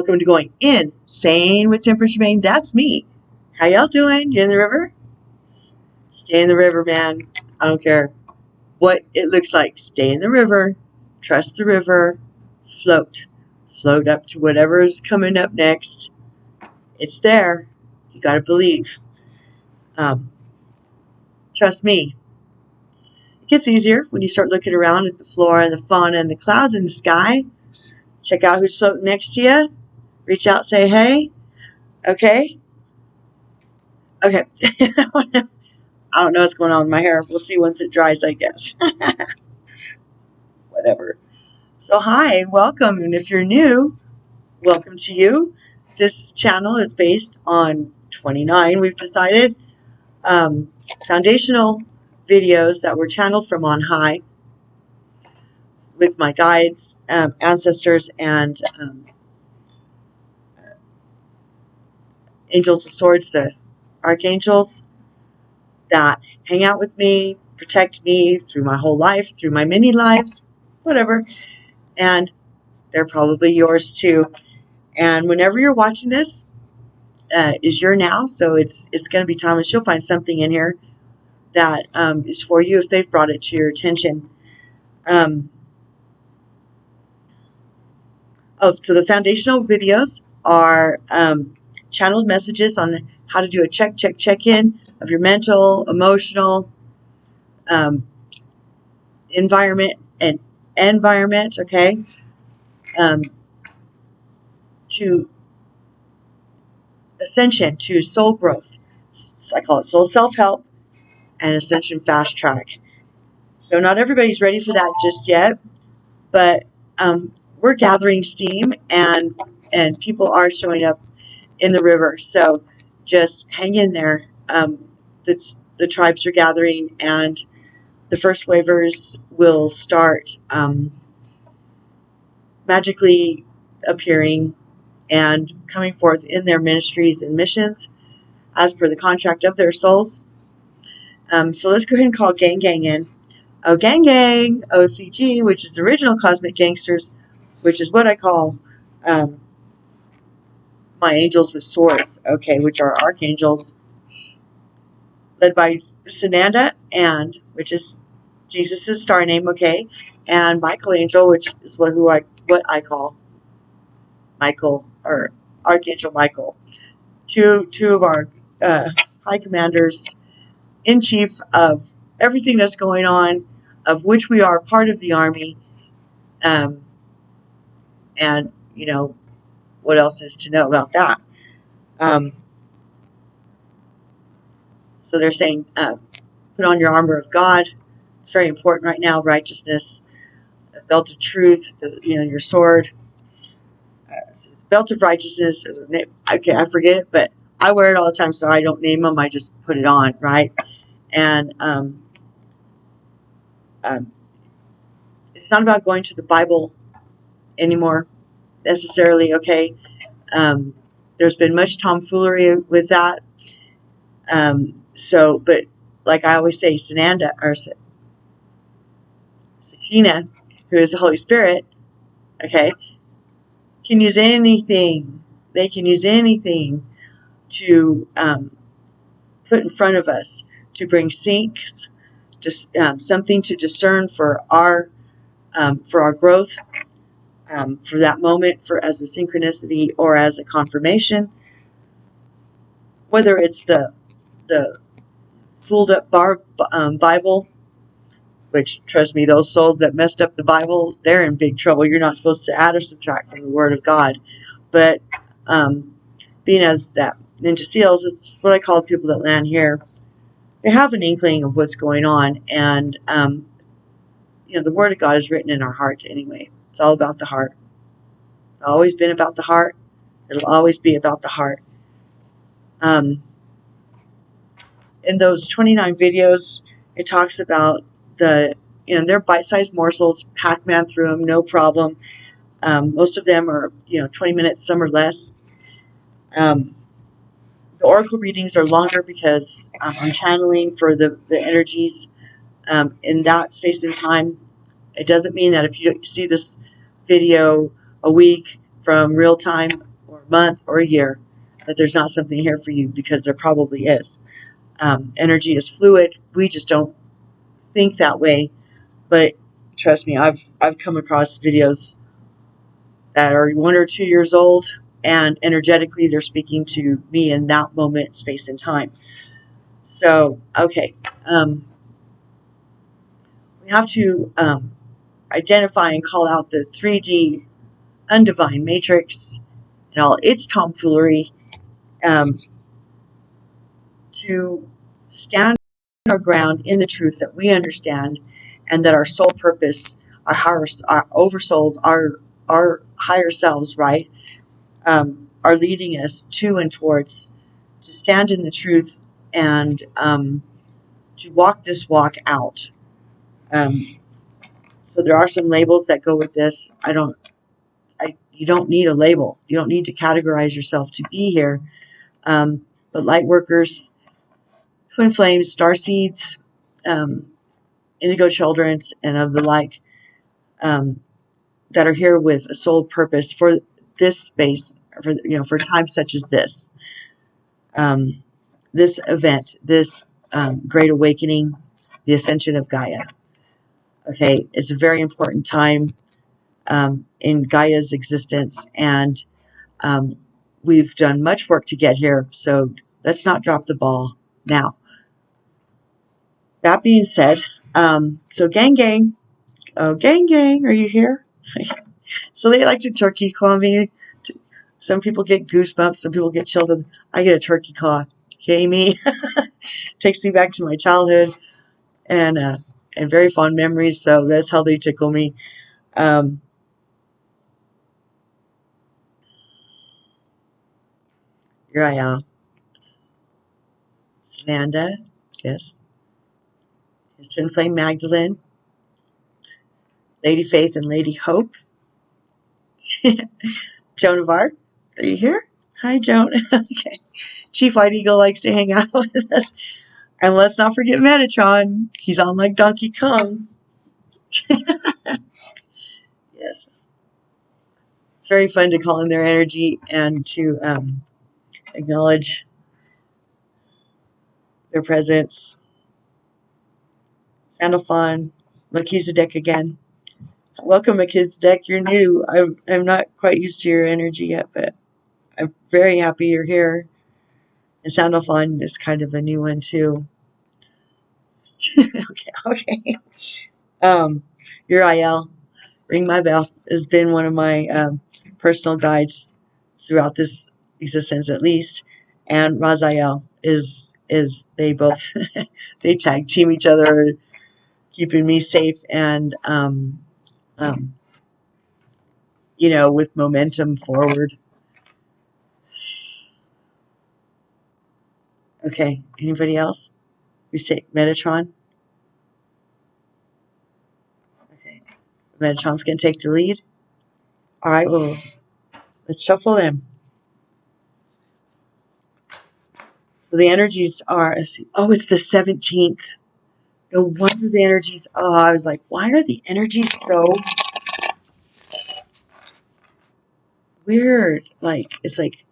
Welcome to Going Insane with Temper Shemaine. That's me. How y'all doing? You in the river? Stay in the river, man. I don't care what it looks like. Stay in the river. Trust the river. Float. Float up to whatever is coming up next. It's there. You got to believe. Trust me. It gets easier when you start looking around at the flora and the fauna and the clouds in the sky. Check out who's floating next to you. Reach out, say hey. Okay? Okay. I don't know what's going on with my hair. We'll see once it dries, I guess. Whatever. So hi and welcome. And if you're new, welcome to you. This channel is based on 29, we've decided, foundational videos that were channeled from on high with my guides, ancestors, and angels with swords, the archangels that hang out with me, protect me through my whole life, through my many lives, whatever. And they're probably yours too. And whenever you're watching this, is your now. So it's going to be timeless. You'll find something in here that is for you if they've brought it to your attention. So the foundational videos are channeled messages on how to do a check-in of your mental, emotional, environment, okay? To Ascension, to soul growth. I call it soul self-help and Ascension fast track. So not everybody's ready for that just yet, but we're gathering steam and people are showing up in the river. So just hang in there. The tribes are gathering and the first waivers will start magically appearing and coming forth in their ministries and missions as per the contract of their souls. So let's go ahead and call gang in. Oh, gang, OCG, which is original cosmic gangsters, which is what I call my angels with swords, okay, which are archangels led by Sananda, and which is Jesus' star name, okay, and Michael Angel, which is what I call Michael, or Archangel Michael. Two of our high commanders in chief of everything that's going on, of which we are part of the army, and you know what else is to know about that. So they're saying, put on your armor of God. It's very important right now. Righteousness, a belt of truth, your sword, belt of righteousness. Okay, I forget it, but I wear it all the time, so I don't name them. I just put it on, right? And it's not about going to the Bible anymore necessarily, okay? There's been much tomfoolery with that. But like I always say, Sananda, or Sakina, who is the Holy Spirit, okay, can use anything. They can use anything to put in front of us to bring syncs, just something to discern for our growth, for that moment, as a synchronicity or as a confirmation. Whether it's the fooled up Bible, which, trust me, those souls that messed up the Bible, they're in big trouble. You're not supposed to add or subtract from the Word of God. But being as that Ninja SEALs, it's what I call the people that land here, they have an inkling of what's going on. And, the Word of God is written in our heart anyway. It's all about the heart. It's always been about the heart. It'll always be about the heart. In those 29 videos, it talks about they're bite-sized morsels, Pac-Man through them, no problem. Most of them are, 20 minutes, some are less. The oracle readings are longer because I'm channeling for the energies in that space and time. It doesn't mean that if you see this video a week from real time, a month or a year that there's not something here for you, because there probably is. Energy is fluid. We just don't think that way. But trust me, I've come across videos that are 1 or 2 years old, and energetically they're speaking to me in that moment, space, and time. So, okay, we have to identify and call out the 3D undivine matrix and all its tomfoolery, to stand our ground in the truth that we understand, and that our soul purpose, our oversouls, our higher selves, right, are leading us to and towards, to stand in the truth, and to walk this walk out. So there are some labels that go with this. You don't need a label. You don't need to categorize yourself to be here. But light workers, twin flames, star seeds, indigo children, and of the like, that are here with a soul purpose for this space, for times such as this. This event, this great awakening, the ascension of Gaia. Okay, it's a very important time in Gaia's existence, and we've done much work to get here, so let's not drop the ball now. That being said, so gang, oh gang, are you here? So they like to turkey claw me. Some people get goosebumps, some people get chills. I get a turkey claw. Okay, me. Takes me back to my childhood and very fond memories, so that's how they tickle me. Here I am. Savanda, yes. Here's Twin Flame Magdalene, Lady Faith, and Lady Hope. Joan of Arc, are you here? Hi, Joan. Okay. Chief White Eagle likes to hang out with us. And let's not forget Metatron. He's on like Donkey Kong. Yes. It's very fun to call in their energy and to acknowledge their presence. Sandalphon, Melchizedek again. Welcome, Melchizedek. You're new. I'm not quite used to your energy yet, but I'm very happy you're here. And Sandalphon is kind of a new one too. Okay. Uriel, ring my bell, has been one of my personal guides throughout this existence, at least. And Raziel is they both they tag team each other, keeping me safe and with momentum forward. Okay, anybody else? You say Metatron? Okay, Metatron's gonna take the lead. All right, well, let's shuffle them. So the energies are, it's the 17th. No wonder the energies, I was like, why are the energies so weird? Like, it's like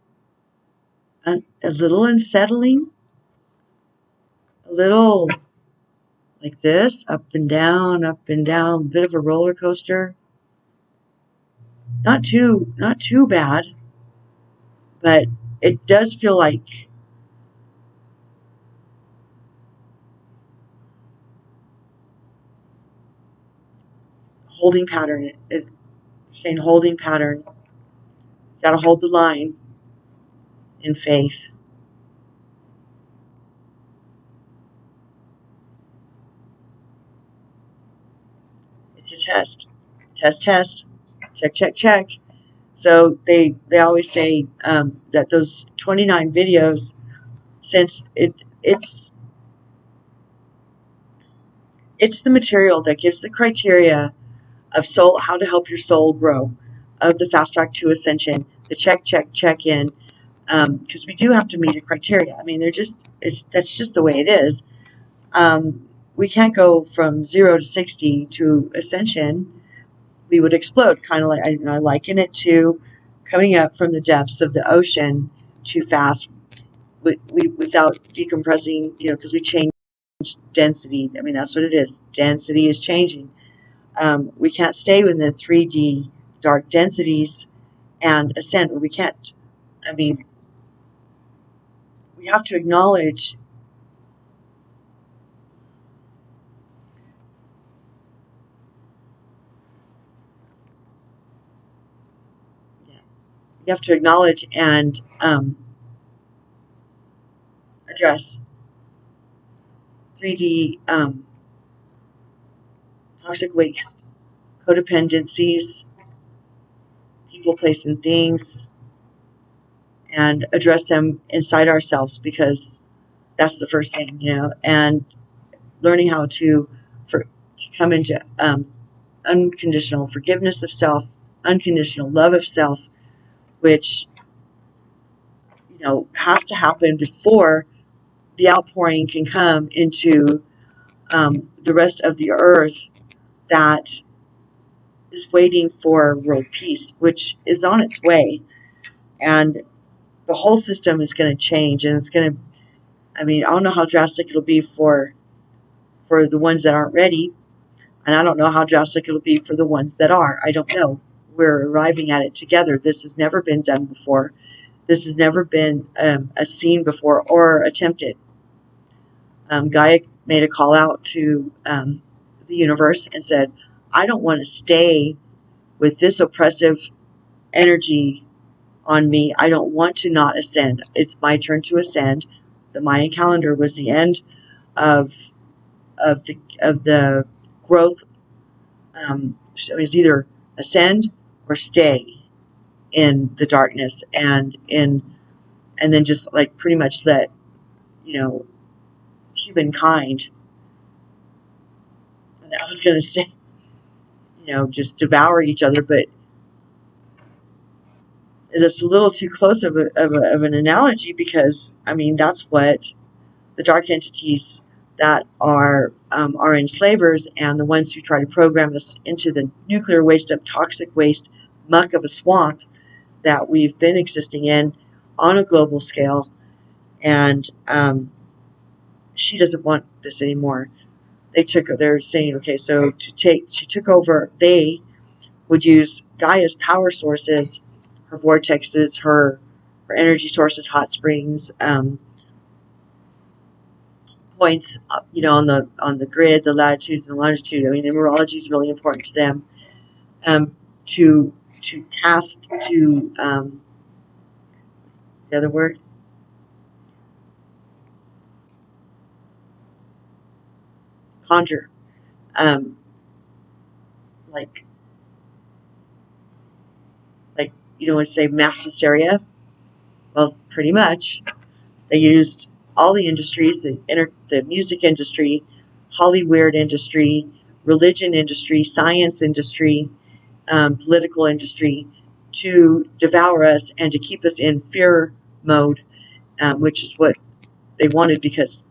a little unsettling, a little like this, up and down, a bit of a roller coaster. Not too bad, but it does feel like holding pattern. It's saying holding pattern. Got to hold the line in faith. It's a test. Test. Check. So they always say that those 29 videos, since it's the material that gives the criteria of soul, how to help your soul grow, of the fast track to ascension, the check in, because we do have to meet a criteria. I mean, that's just the way it is. We can't go from 0 to 60 to ascension. We would explode, kind of like I liken it to coming up from the depths of the ocean too fast, without decompressing, because we change density. I mean, that's what it is. Density is changing. We can't stay within the 3D dark densities and ascend. We can't. I mean, we have to acknowledge and address 3D toxic waste, codependencies, people, place, and things, and address them inside ourselves, because that's the first thing, and learning how to come into unconditional forgiveness of self, unconditional love of self, which has to happen before the outpouring can come into the rest of the earth that is waiting for world peace, which is on its way. And the whole system is going to change, and it's going to, I don't know how drastic it'll be for the ones that aren't ready, and I don't know how drastic it'll be for the ones that are. I don't know. We're arriving at it together. This has never been done before. This has never been a scene before or attempted. Gaia made a call out to the universe and said, I don't want to stay with this oppressive energy on me. I don't want to not ascend. It's my turn to ascend. The Mayan calendar was the end of the growth. So it was either ascend or stay in the darkness, and then just like pretty much let humankind, and I was going to say just devour each other, but it's a little too close of an analogy, because that's what the dark entities that are enslavers, and the ones who try to program us into the nuclear waste of toxic waste muck of a swamp that we've been existing in on a global scale. And she doesn't want this anymore. They're saying, okay, so she took over. They would use Gaia's power sources, her vortexes, her energy sources, hot springs, points, on the grid, the latitudes and longitude. Numerology is really important to them. To cast, to the other word, conjure, like say mass hysteria. Well, pretty much. They used all the industries, the music industry, Hollywood industry, religion industry, science industry, political industry, to devour us and to keep us in fear mode, which is what they wanted, because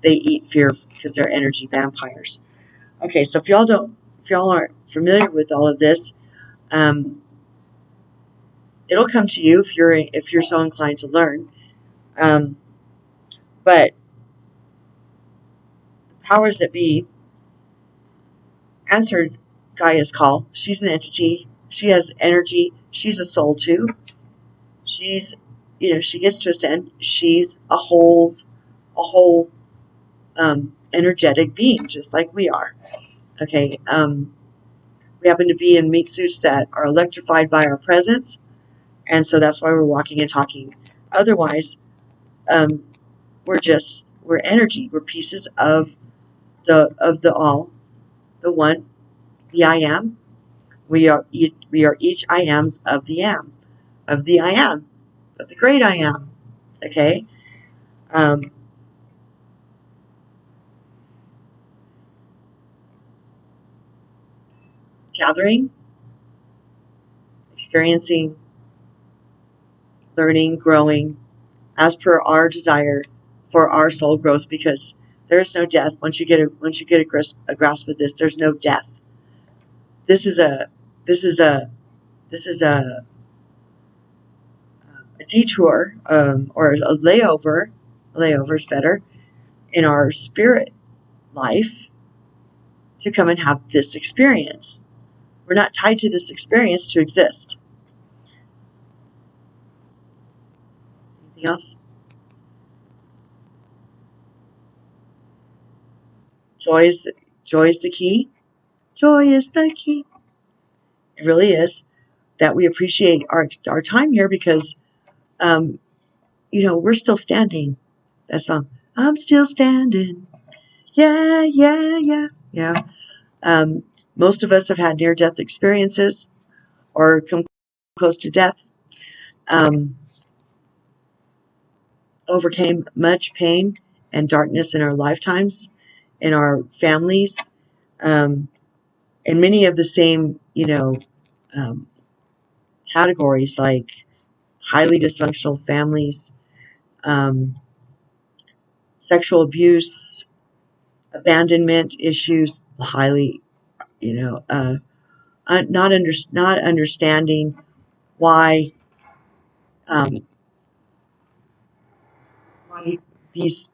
they eat fear, because they're energy vampires. Okay, so if y'all aren't familiar with all of this, it'll come to you if you're so inclined to learn. But the powers that be answered Gaia's call. She's an entity. She has energy. She's a soul too. She's, she gets to ascend. She's a whole energetic being, just like we are. Okay. We happen to be in meat suits that are electrified by our presence, and so that's why we're walking and talking. Otherwise, we're energy. We're pieces of the all, the one, the I am. We are each I ams of the am, of the I am, of the great I am. Okay. Gathering, experiencing, learning, growing, as per our desire for our soul growth, because there is no death. Once you get a grasp of this, there's no death. This is a detour, or a layover is better, in our spirit life to come and have this experience. We're not tied to this experience to exist. Anything else? Joy is the key. Joy is the key. It really is. That we appreciate our time here because, we're still standing. That song, I'm still standing. Yeah, yeah, yeah, yeah. Most of us have had near-death experiences or come close to death. Overcame much pain and darkness in our lifetimes, in our families, and many of the same, categories like highly dysfunctional families, sexual abuse, abandonment issues, highly, not understanding why why these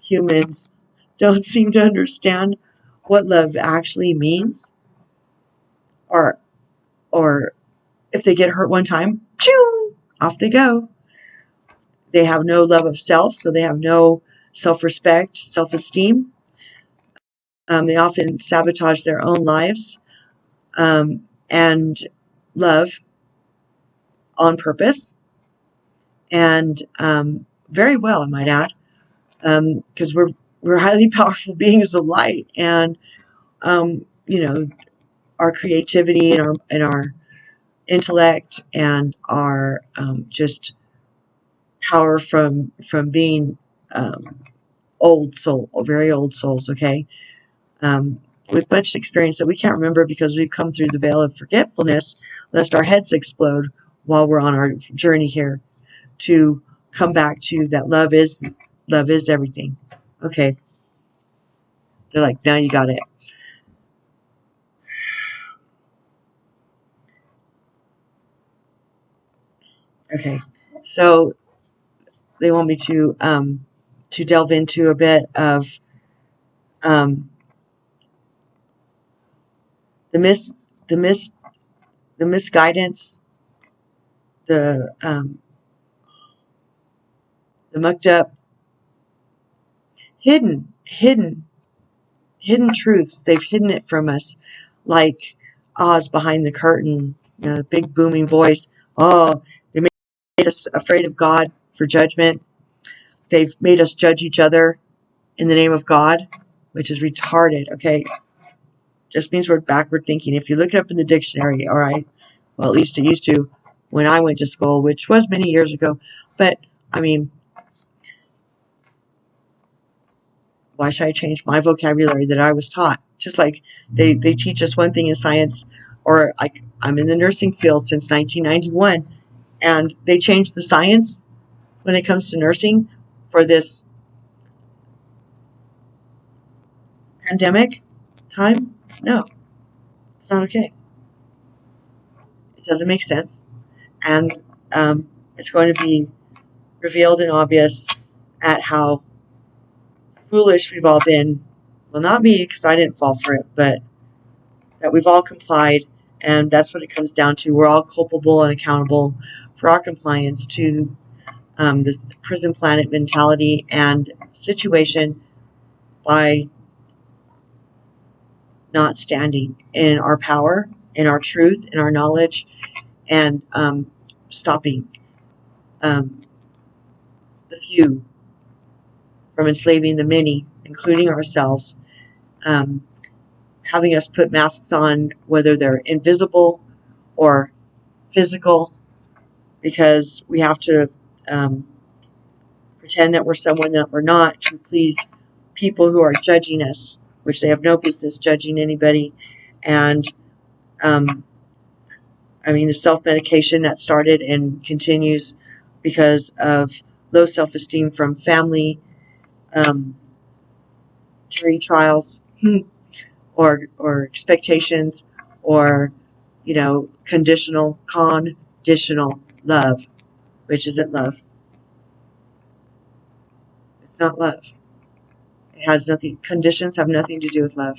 humans don't seem to understand what love actually means, or if they get hurt one time, choo, off they go. They have no love of self, so they have no self-respect, self-esteem. They often sabotage their own lives, and love on purpose, and very well, I might add, because we're highly powerful beings of light, and our creativity and our intellect and our just power from being very old souls, okay, with much experience that we can't remember because we've come through the veil of forgetfulness, lest our heads explode while we're on our journey here to come back to that love is everything. Okay, they're like, now you got it. Okay, so they want me to delve into a bit of the misguidance, the mucked up, hidden truths. They've hidden it from us, like Oz behind the curtain, big booming voice. Oh, they made us afraid of God for judgment. They've made us judge each other in the name of God, which is retarded. Okay, just means we're backward thinking. If you look it up in the dictionary, all right. Well, at least it used to when I went to school, which was many years ago. But I mean, why should I change my vocabulary that I was taught? Just like they teach us one thing in science, or like I'm in the nursing field since 1991, and they changed the science when it comes to nursing for this pandemic time. No, it's not okay. It doesn't make sense. And it's going to be revealed and obvious at how foolish we've all been. Well, not me, because I didn't fall for it, but that we've all complied, and that's what it comes down to. We're all culpable and accountable for our compliance to this prison planet mentality and situation by not standing in our power, in our truth, in our knowledge, and stopping the few from enslaving the many, including ourselves, having us put masks on, whether they're invisible or physical, because we have to pretend that we're someone that we're not to please people who are judging us, which they have no business judging anybody. And the self-medication that started and continues because of low self-esteem from family, jury trials, or expectations, or conditional love. which isn't love. It's not love. It has nothing, conditions have nothing to do with love.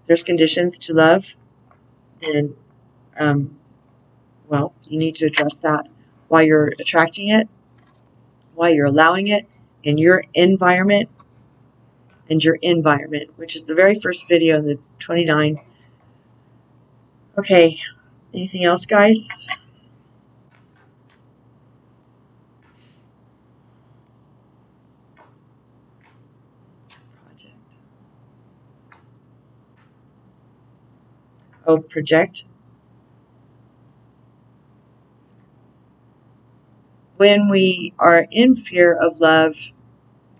If there's conditions to love, then, well, you need to address that while you're attracting it, while you're allowing it in your environment, which is the very first video in the 29. Okay, anything else, guys? Project. Oh, project. When we are in fear of love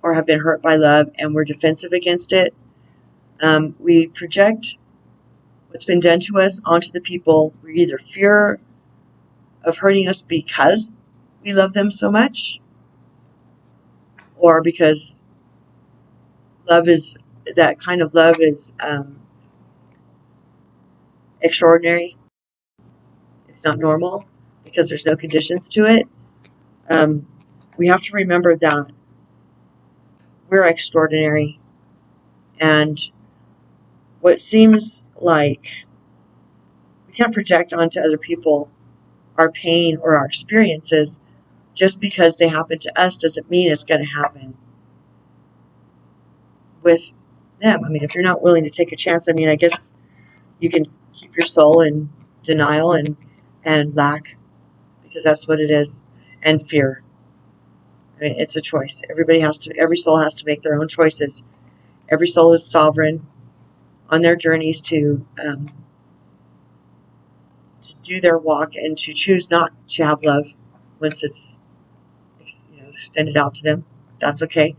or have been hurt by love and we're defensive against it, we project what's been done to us onto the people. We either fear of hurting us because we love them so much, or because that kind of love is extraordinary. It's not normal because there's no conditions to it. We have to remember that we're extraordinary, and what seems like we can't project onto other people our pain or our experiences just because they happen to us doesn't mean it's going to happen with them. I mean, if you're not willing to take a chance, I mean, I guess you can keep your soul in denial and lack, because that's what it is, and fear. I mean, it's a choice. Every soul has to make their own choices. Every soul is sovereign on their journeys to do their walk and to choose not to have love once it's extended out to them. That's okay,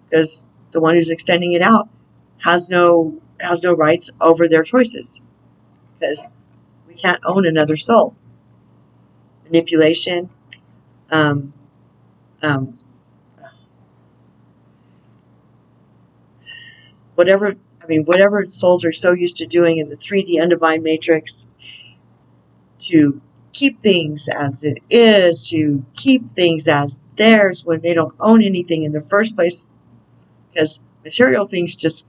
because the one who's extending it out has no rights over their choices, because we can't own another soul. Manipulation, um, um, whatever souls are so used to doing in the 3D undivine matrix, to keep things as it is, to keep things as theirs when they don't own anything in the first place, because material things just,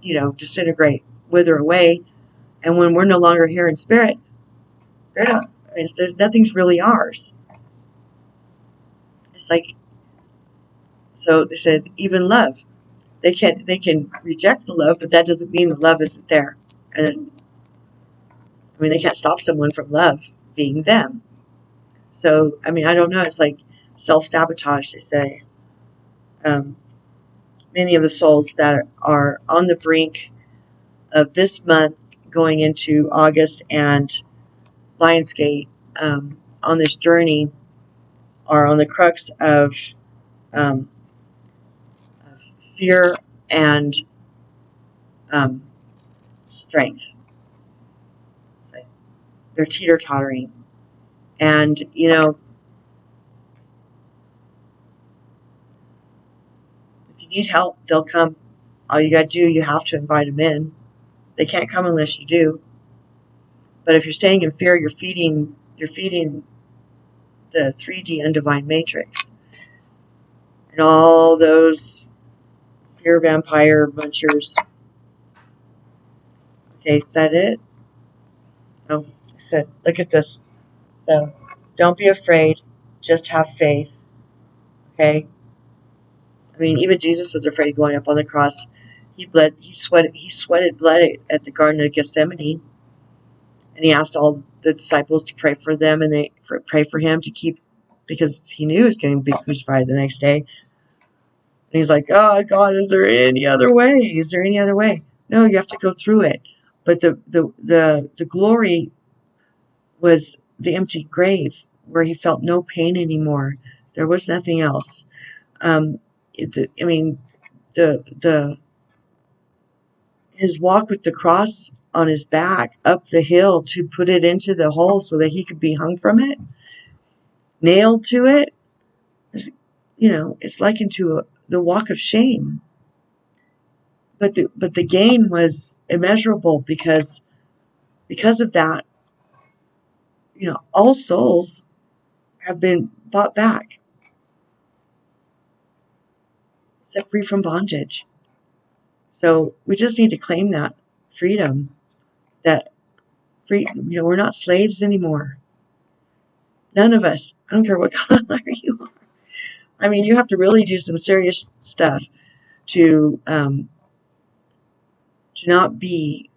disintegrate, wither away, and when we're no longer here in spirit, nothing's really ours. It's like, so they said, even love, they can reject the love, but that doesn't mean the love isn't there. And they can't stop someone from love being them. So, I don't know, it's like self-sabotage, they say. Many of the souls that are on the brink of this month going into August and Lionsgate, on this journey, are on the crux of fear and strength. So they're teeter-tottering. And, if you need help, they'll come. All you got to do, you have to invite them in. They can't come unless you do. But if you're staying in fear, you're feeding the 3D undivine matrix. And all those fear vampire munchers. Okay, is that it? Oh, I said, look at this. So, don't be afraid. Just have faith. Okay? Even Jesus was afraid of going up on the cross. He sweated blood at the Garden of Gethsemane. And he asked all the disciples to pray for them, and they pray for him because he knew he was going to be crucified the next day. And he's like, oh, God, is there any other way? Is there any other way? No, you have to go through it. But the glory was the empty grave, where he felt no pain anymore. There was nothing else. His walk with the cross on his back up the hill to put it into the hole so that he could be hung from it, nailed to it, it's likened to the walk of shame. But the gain was immeasurable, because because of that, all souls have been bought back, set free from bondage. So we just need to claim that freedom, that we're not slaves anymore. None of us. I don't care what color you are. I mean, you have to really do some serious stuff to not be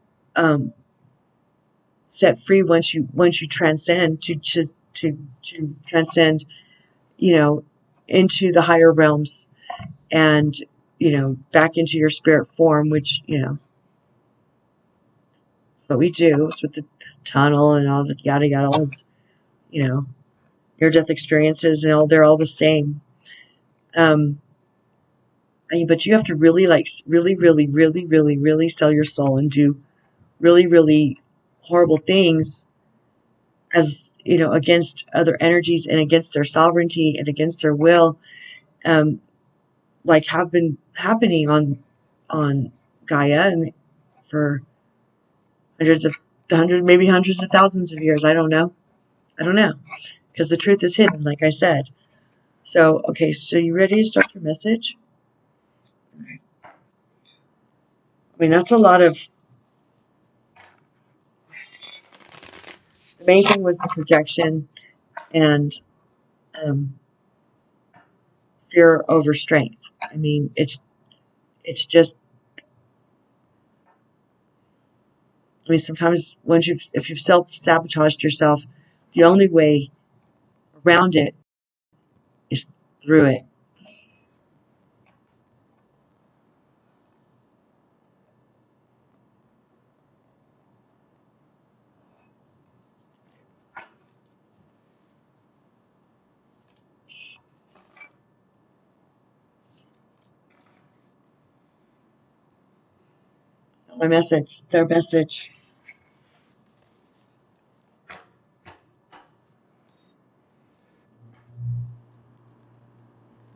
set free once you transcend to transcend, into the higher realms and back into your spirit form, which what we do. It's with the tunnel and all the yada yada, all those, near-death experiences and all. They're all the same. But you have to really, really, really, really, really, really sell your soul and do really, really horrible things, as against other energies and against their sovereignty and against their will, like have been happening on Gaia and for maybe hundreds of thousands of years. I don't know, because the truth is hidden, like I said. So, okay, so you ready to start your message? Okay. I mean, that's a lot of. The main thing was the projection and fear over strength. I mean, it's just. I mean, sometimes if you've self-sabotaged yourself, the only way around it is through it. It's not my message. It's their message.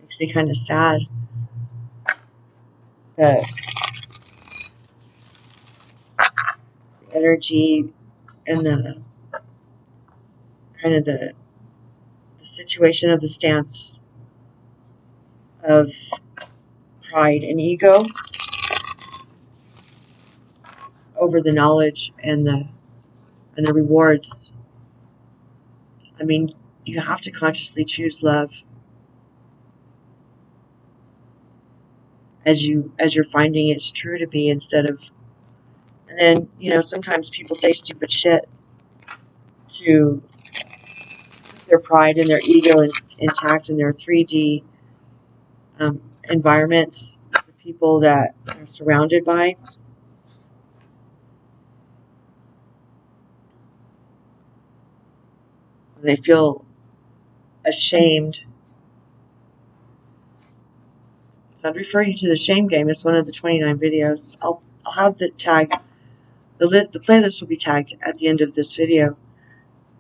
Makes me kind of sad that the energy and the kind of the situation of the stance of pride and ego over the knowledge and the rewards. I mean, you have to consciously choose love as you're finding it's true to be, instead of. And then sometimes people say stupid shit to keep their pride and their ego intact in their 3D environments, the people that they're surrounded by. They feel ashamed. So I'd refer you to the Shame Game. It's one of the 29 videos. I'll have the tag. The playlist will be tagged at the end of this video.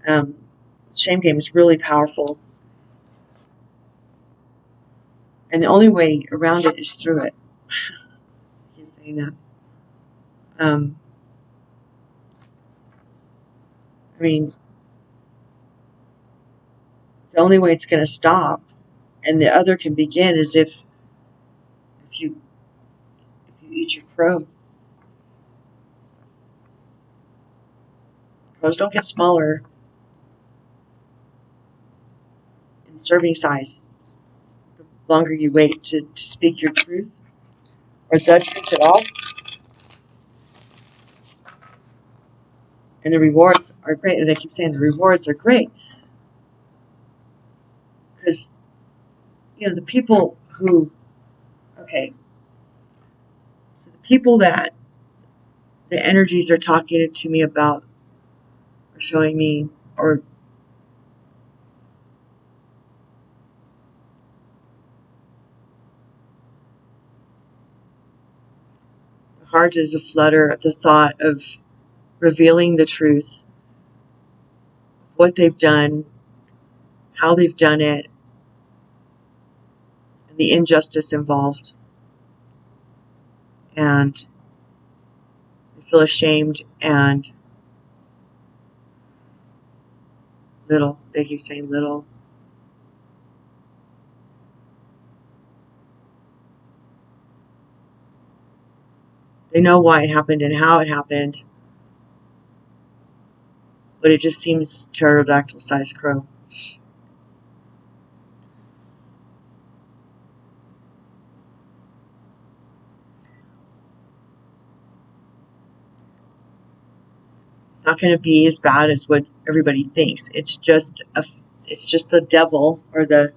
The Shame Game is really powerful. And the only way around it is through it. I keep saying that. I mean, the only way it's going to stop and the other can begin is if you eat your crow. Crows don't get smaller in serving size the longer you wait to speak your truth or the truth at all. And the rewards are great. And they keep saying the rewards are great. Because, the people who, so the people that the energies are talking to me about or showing me, or the heart is aflutter at the thought of revealing the truth, what they've done, how they've done it, and the injustice involved. And they feel ashamed and Little. They keep saying little. They know why it happened and how it happened, but it just seems pterodactyl-sized crow. It's not going to be as bad as what everybody thinks. It's just the devil, or the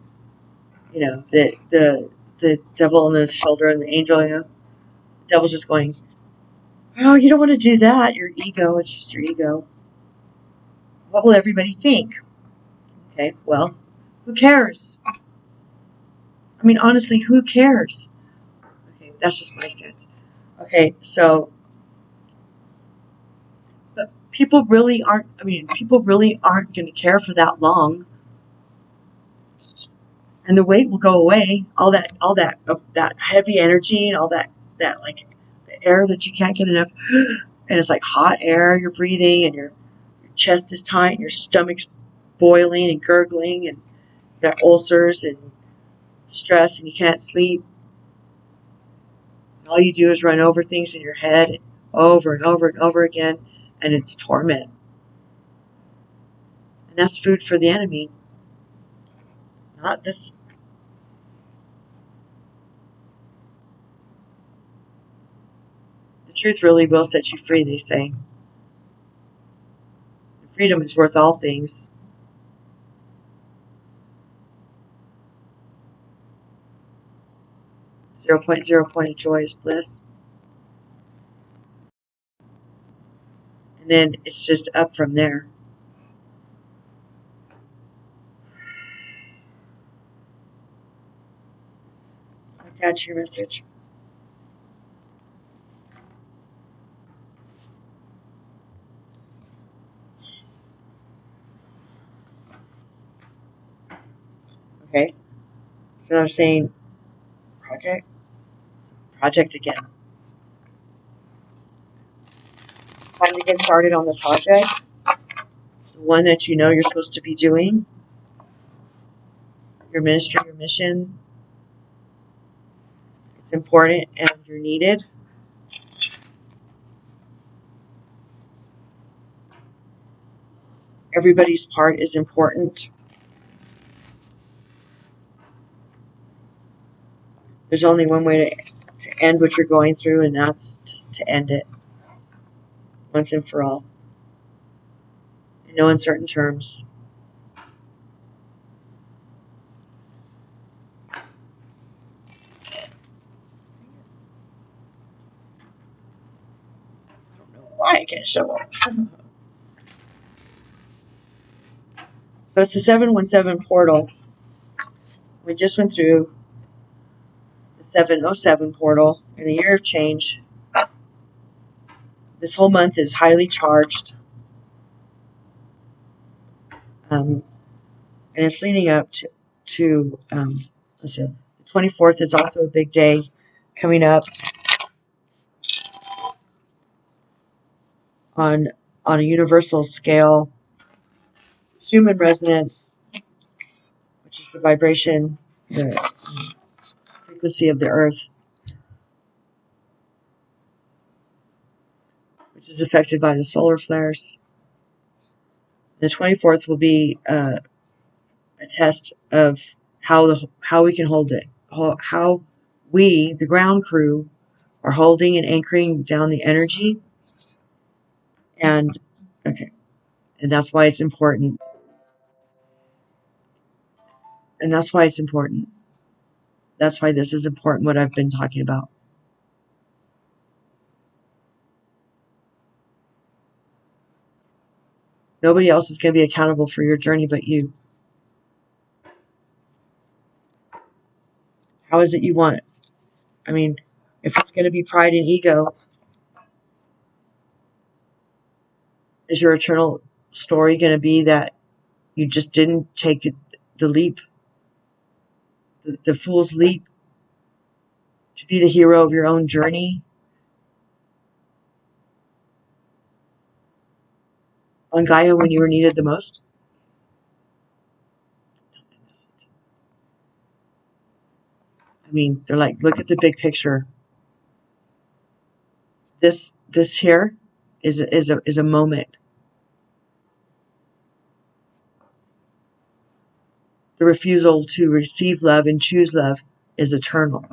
devil on his shoulder and the angel. The devil's just going, oh, you don't want to do that. Your ego. It's just your ego. What will everybody think? Okay, well, who cares? I mean, honestly, who cares? Okay, that's just my stance. Okay, so, but people really aren't going to care for that long. And the weight will go away. All that heavy energy and all that like the air that you can't get enough. And it's like hot air you're breathing, and your chest is tight, and your stomach's boiling and gurgling, and you got ulcers and stress, and you can't sleep. And all you do is run over things in your head over and over and over again, and it's torment. And that's food for the enemy. Not this. The truth really will set you free, they say. Freedom is worth all things. 0.0 point of joy is bliss. And then it's just up from there. Attach your message. Okay. So I'm saying project again. Time to get started on the project. The one that you know you're supposed to be doing. Your ministry, your mission. It's important and you're needed. Everybody's part is important. There's only one way to end what you're going through, and that's just to end it once and for all. In no uncertain terms. I don't know why I can't show up. So it's the 717 portal. We just went through the 707 portal in the year of change. This whole month is highly charged. And it's leading up to let's see, the 24th is also a big day coming up on a universal scale. Human resonance, which is the vibration, the frequency of the earth, which is affected by the solar flares. The 24th will be a test of how we can hold it, how we, the ground crew, are holding and anchoring down the energy. And okay, and that's why it's important. And that's why it's important. That's why this is important, what I've been talking about. Nobody else is going to be accountable for your journey but you. How is it you want? I mean, if it's going to be pride and ego, is your eternal story going to be that you just didn't take the leap, the fool's leap, to be the hero of your own journey on Gaia when you were needed the most? I mean, they're like, look at the big picture. This here is a moment. The refusal to receive love and choose love is eternal.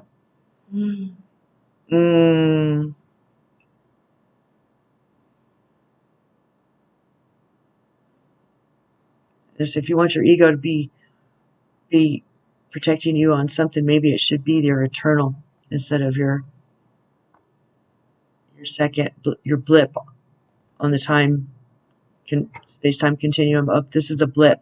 Just if you want your ego to be protecting you on something, maybe it should be their eternal instead of your blip on the space-time continuum of this is a blip.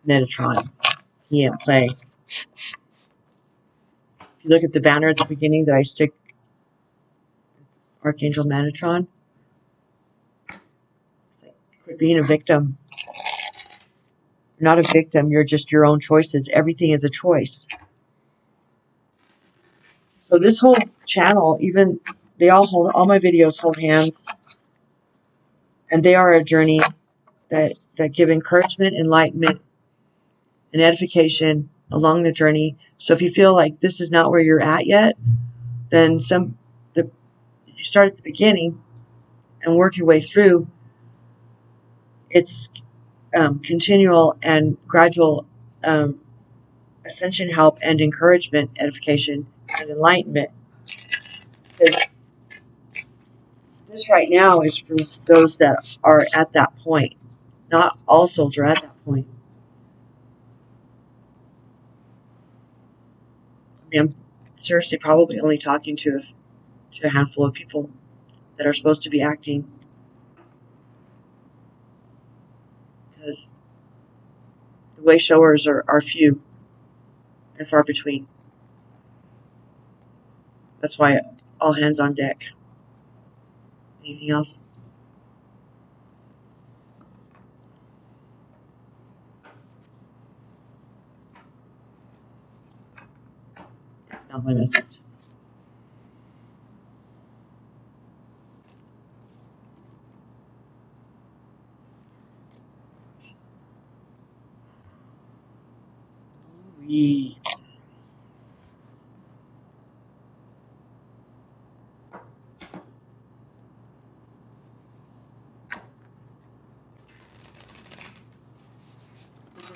Metatron. He didn't play. If you look at the banner at the beginning that I stick Archangel Metatron, it's like, quit being a victim. You're not a victim, you're just your own choices. Everything is a choice. So this whole channel, even all my videos hold hands, and they are a journey that give encouragement, enlightenment, and edification along the journey. So if you feel like this is not where you're at yet, then if you start at the beginning and work your way through, it's continual and gradual ascension help and encouragement, edification, and enlightenment. Because this right now is for those that are at that point. Not all souls are at that point. I mean, I'm seriously probably only talking to a handful of people that are supposed to be acting, because the way showers are few and far between. That's why all hands on deck. Anything else? That's not my message. Ooh-wee.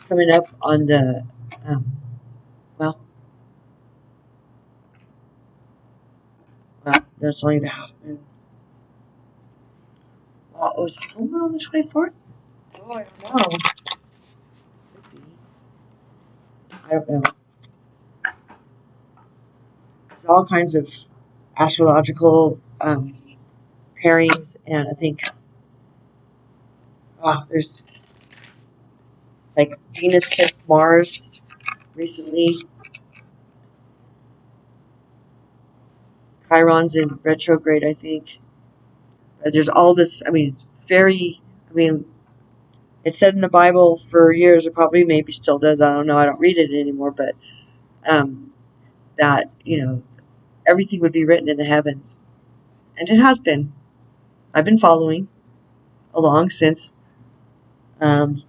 Coming up on the that's only the half moon. Well, was the full moon on the 24th? Oh, I don't know. Could be. I don't know. There's all kinds of astrological pairings, and I think there's like Venus kissed Mars recently. Chiron's in retrograde, I think. There's all this. I mean, it's very. I mean, it said in the Bible for years. It probably maybe still does. I don't know. I don't read it anymore. But that everything would be written in the heavens, and it has been. I've been following along since. Let's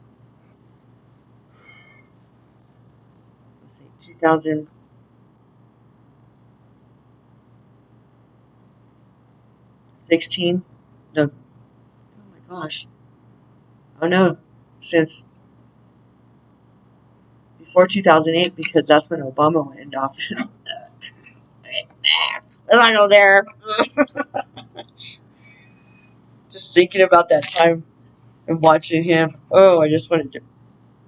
see, 2016. No. Oh my gosh. Oh no. Since before 2008, because that's when Obama went into office. Let's not go there. Just thinking about that time and watching him. Oh, I just wanted to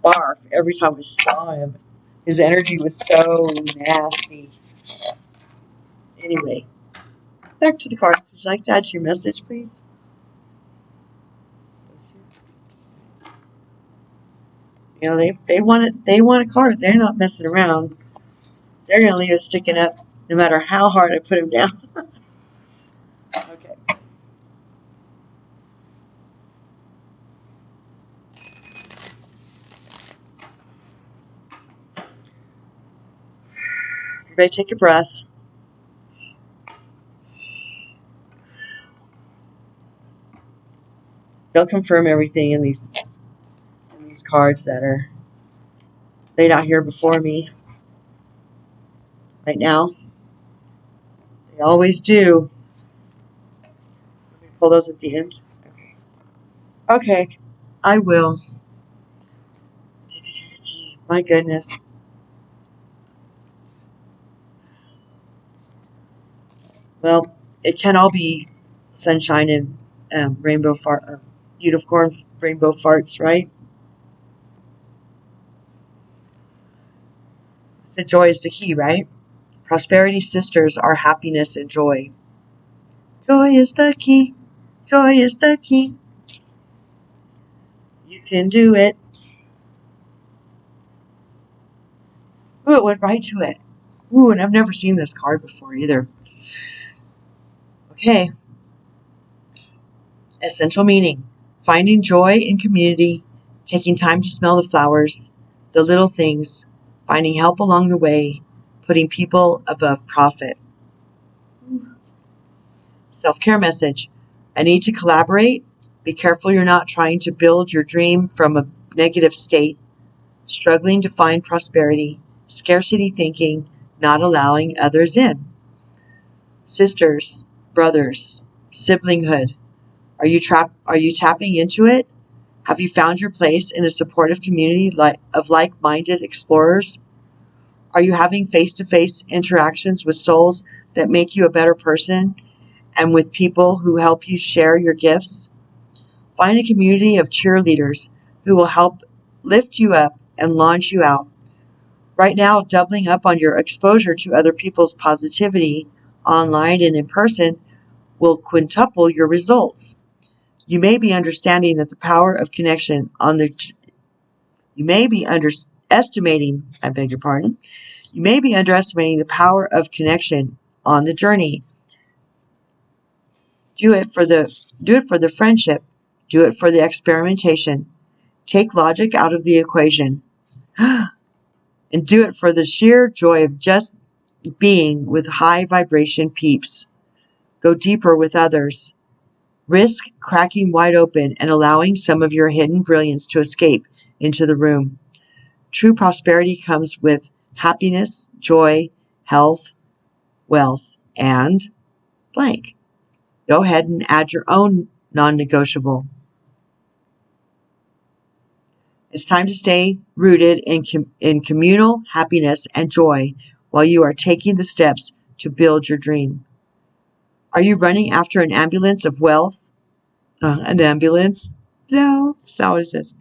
barf every time I saw him. His energy was so nasty. Anyway, back to the cards. Would you like to add to your message, please? They want it. They want a card. They're not messing around. They're gonna leave it sticking up, no matter how hard I put them down. Okay. Everybody, take a breath. They'll confirm everything in these cards that are laid out here before me right now. They always do. Let me pull those at the end. Okay, I will. My goodness. Well, it can all be sunshine and unicorn rainbow farts, right? So joy is the key, right? Prosperity sisters are happiness and joy. Joy is the key. Joy is the key. You can do it. Ooh, it went right to it. Ooh, and I've never seen this card before either. Okay. Essential meaning. Finding joy in community, taking time to smell the flowers, the little things, finding help along the way, putting people above profit. Self-care message. I need to collaborate. Be careful you're not trying to build your dream from a negative state, struggling to find prosperity, scarcity thinking, not allowing others in. Sisters, brothers, siblinghood. Are you tapping into it? Have you found your place in a supportive community of like-minded explorers? Are you having face-to-face interactions with souls that make you a better person and with people who help you share your gifts? Find a community of cheerleaders who will help lift you up and launch you out. Right now, doubling up on your exposure to other people's positivity online and in person will quintuple your results. You may be understanding that the power of connection on the You may be underestimating, I beg your pardon. You may be underestimating the power of connection on the journey. Do it for the friendship. Do it for the experimentation. Take logic out of the equation. And do it for the sheer joy of just being with high vibration peeps. Go deeper with others. Risk cracking wide open and allowing some of your hidden brilliance to escape into the room. True prosperity comes with happiness, joy, health, wealth, and blank. Go ahead and add your own non-negotiable. It's time to stay rooted in communal happiness and joy while you are taking the steps to build your dream. Are you running after an ambulance of wealth? An ambulance? No, that's not what it says.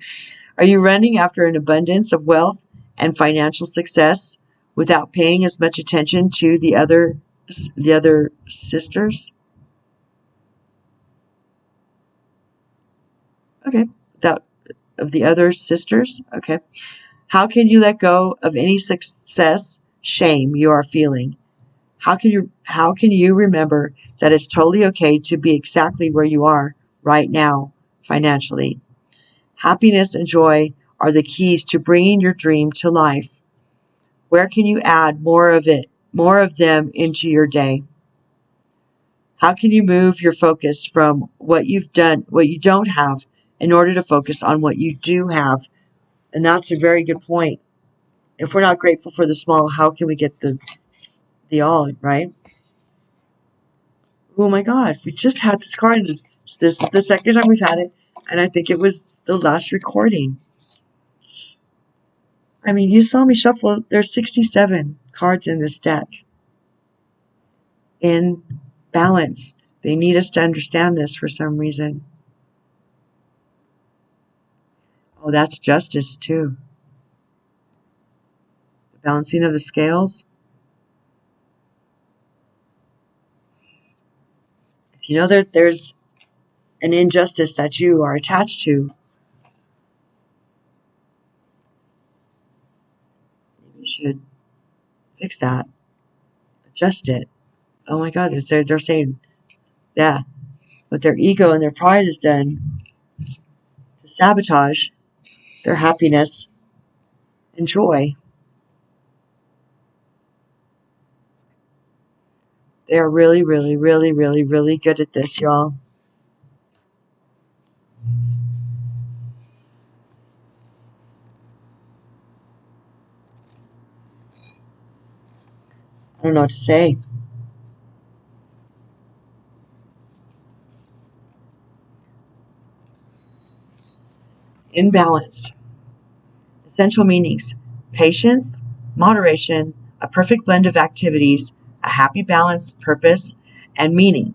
Are you running after an abundance of wealth and financial success without paying as much attention to the other sisters? Okay, without of the other sisters. Okay. How can you let go of any success shame you are feeling? How can you remember that it's totally okay to be exactly where you are right now financially? Happiness and joy are the keys to bringing your dream to life. Where can you add more of them into your day? How can you move your focus from what you don't have, in order to focus on what you do have? And that's a very good point. If we're not grateful for the small, how can we get the all, right? Oh my God, we just had this card. This is the second time we've had it, and I think it was the last recording. I mean, you saw me shuffle. There's 67 cards in this deck. In balance. They need us to understand this for some reason. Oh, that's justice too. The balancing of the scales. If you know that there's an injustice that you are attached to, you should fix that. Adjust it. Oh my God, they're saying, yeah, what their ego and their pride has done to sabotage their happiness and joy. They are really, really, really, really, really good at this, y'all. I don't know what to say. Imbalance. Essential meanings: patience, moderation, a perfect blend of activities, a happy balance, purpose, and meaning.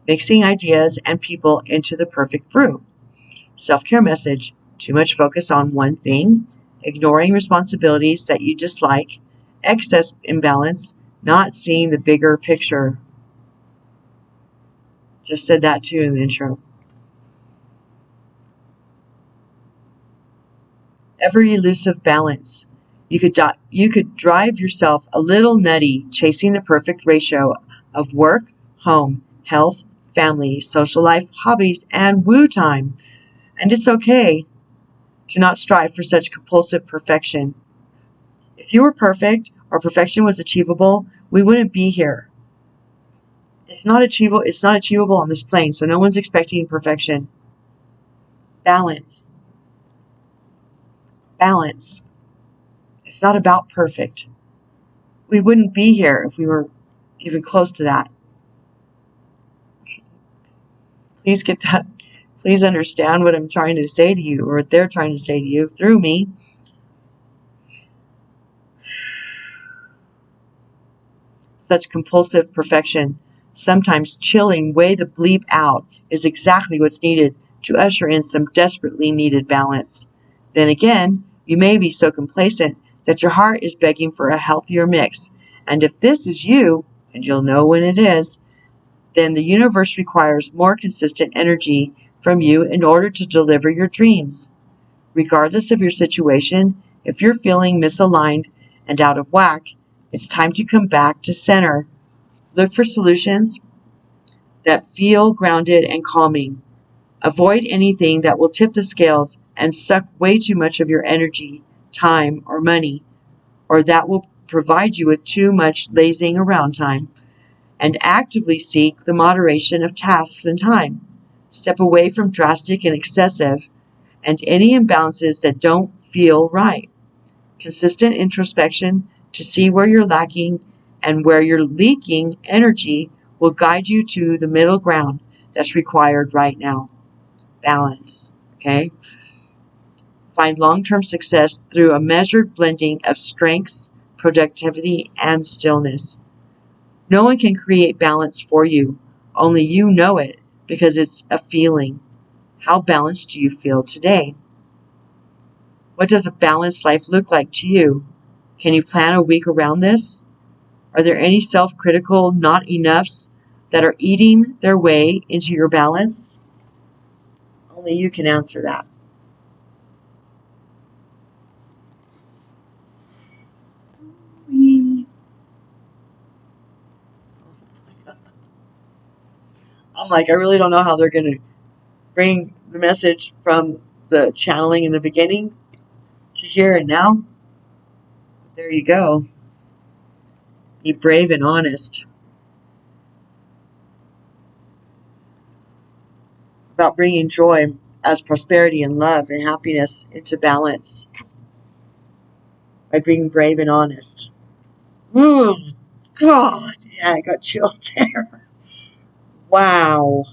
Mixing ideas and people into the perfect brew. Self-care message: too much focus on one thing, ignoring responsibilities that you dislike, excess imbalance, not seeing the bigger picture. Just said that too in the intro. Ever elusive balance. You could drive yourself a little nutty chasing the perfect ratio of work, home, health, family, social life, hobbies, and woo time. And it's okay to not strive for such compulsive perfection. If you were perfect or perfection was achievable, we wouldn't be here. It's not achievable on this plane, so no one's expecting perfection. Balance. Balance. It's not about perfect. We wouldn't be here if we were even close to that. Please get that. Please understand what I'm trying to say to you, or what they're trying to say to you through me. Such compulsive perfection, sometimes chilling way the bleep out, is exactly what's needed to usher in some desperately needed balance. Then again, you may be so complacent that your heart is begging for a healthier mix. And if this is you, and you'll know when it is, then the universe requires more consistent energy from you in order to deliver your dreams. Regardless of your situation, if you're feeling misaligned and out of whack, it's time to come back to center. Look for solutions that feel grounded and calming. Avoid anything that will tip the scales and suck way too much of your energy, time, or money, or that will provide you with too much lazing around time. And actively seek the moderation of tasks and time. Step away from drastic and excessive and any imbalances that don't feel right. Consistent introspection to see where you're lacking and where you're leaking energy will guide you to the middle ground that's required right now. Balance. Okay? Find long-term success through a measured blending of strengths, productivity, and stillness. No one can create balance for you. Only you know it because it's a feeling. How balanced do you feel today? What does a balanced life look like to you? Can you plan a week around this? Are there any self-critical not enoughs that are eating their way into your balance? Only you can answer that. I'm like, I really don't know how they're going to bring the message from the channeling in the beginning to here and now. There you go. Be brave and honest about bringing joy as prosperity and love and happiness into balance by being brave and honest. Oh, God. Yeah, I got chills there. Wow.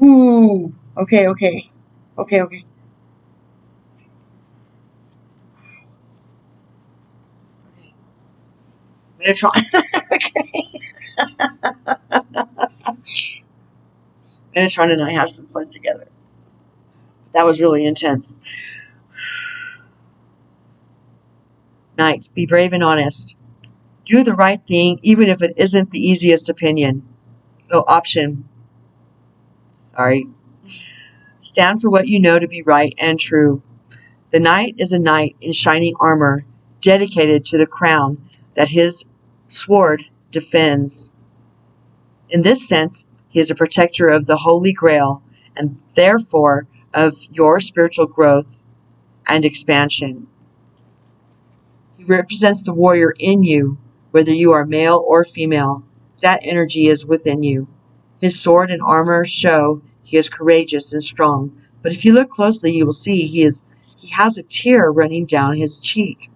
Ooh. Okay. I'm going to try. Okay. I'm going to try tonight have some fun together. That was really intense. Night. Be brave and honest. Do the right thing, even if it isn't the easiest option. Sorry. Stand for what you know to be right and true. The knight is a knight in shining armor, dedicated to the crown that his sword defends. In this sense, he is a protector of the Holy Grail, and therefore of your spiritual growth and expansion. He represents the warrior in you, whether you are male or female. That energy is within you. His sword and armor show He is courageous and strong. But if you look closely, you will see he has a tear running down his cheek,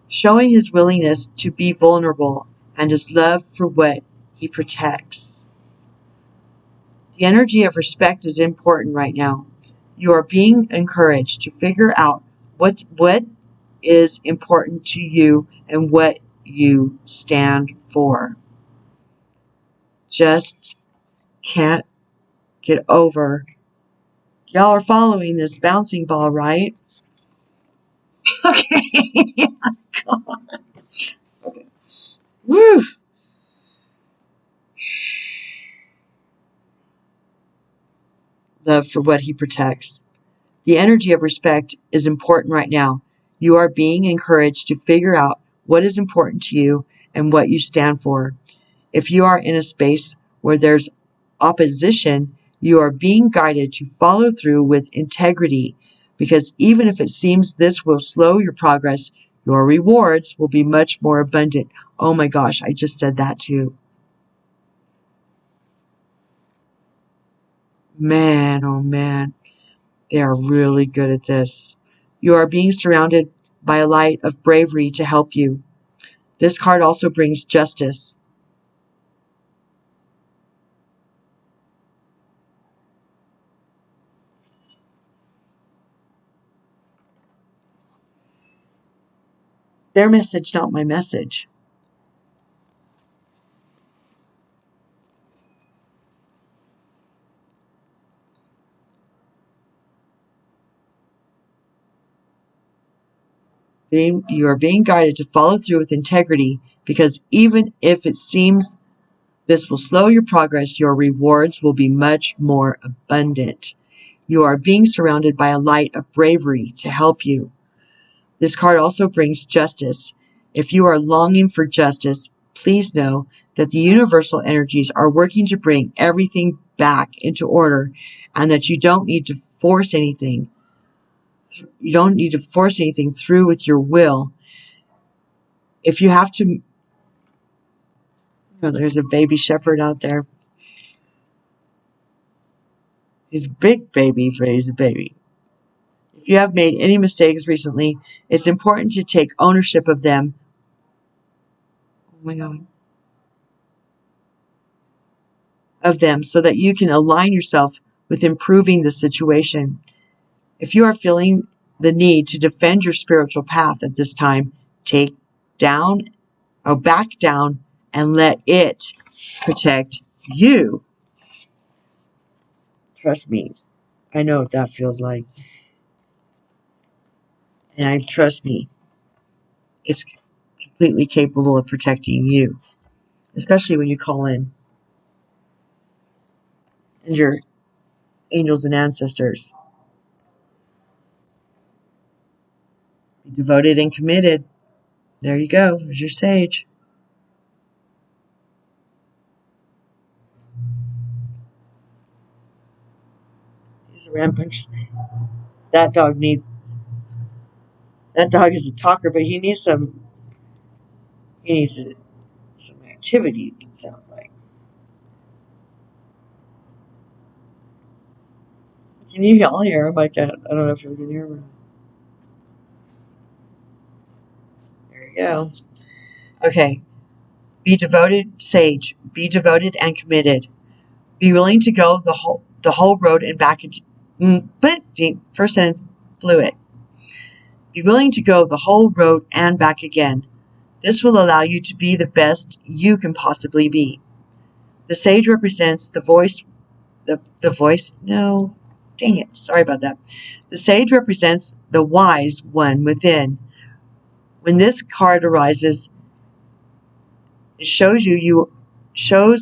showing his willingness to be vulnerable and his love for what he protects. The energy of respect is important right now. You are being encouraged to figure out what is important to you and what you stand for. Just can't get over. Y'all are following this bouncing ball, right? Okay. Okay. Woo. Love for what he protects. The energy of respect is important right now. You are being encouraged to figure out what is important to you and what you stand for. If you are in a space where there's opposition, you are being guided to follow through with integrity, because even if it seems this will slow your progress, your rewards will be much more abundant. Oh my gosh, I just said that too. Man, oh man, they are really good at this. You are being surrounded by a light of bravery to help you. This card also brings justice. Their message, not my message. You are being guided to follow through with integrity, because even if it seems this will slow your progress, your rewards will be much more abundant. You are being surrounded by a light of bravery to help you. This card also brings justice. If you are longing for justice, please know that the universal energies are working to bring everything back into order, and that you don't need to force anything. You don't need to force anything through with your will. If you have to, oh, there's a baby shepherd out there. He's a big baby, but he's a baby. If you have made any mistakes recently, it's important to take ownership of them. Oh my God. Of them, so that you can align yourself with improving the situation. If you are feeling the need to defend your spiritual path at this time, back down and let it protect you. Trust me, I know what that feels like. And trust me, it's completely capable of protecting you, especially when you call in and your angels and ancestors. Be devoted and committed. There you go. There's your sage. He's a rampage. That dog is a talker, but he needs some activity, it sounds like. Can you all hear him? I don't know if you can hear him. There you go. Okay. Be devoted, sage. Be devoted and committed. Be willing to go the whole road and back into. But first sentence blew it. Be willing to go the whole road and back again. This will allow you to be the best you can possibly be. The sage represents the voice. The voice? No. Dang it. Sorry about that. The sage represents the wise one within. When this card arises, it shows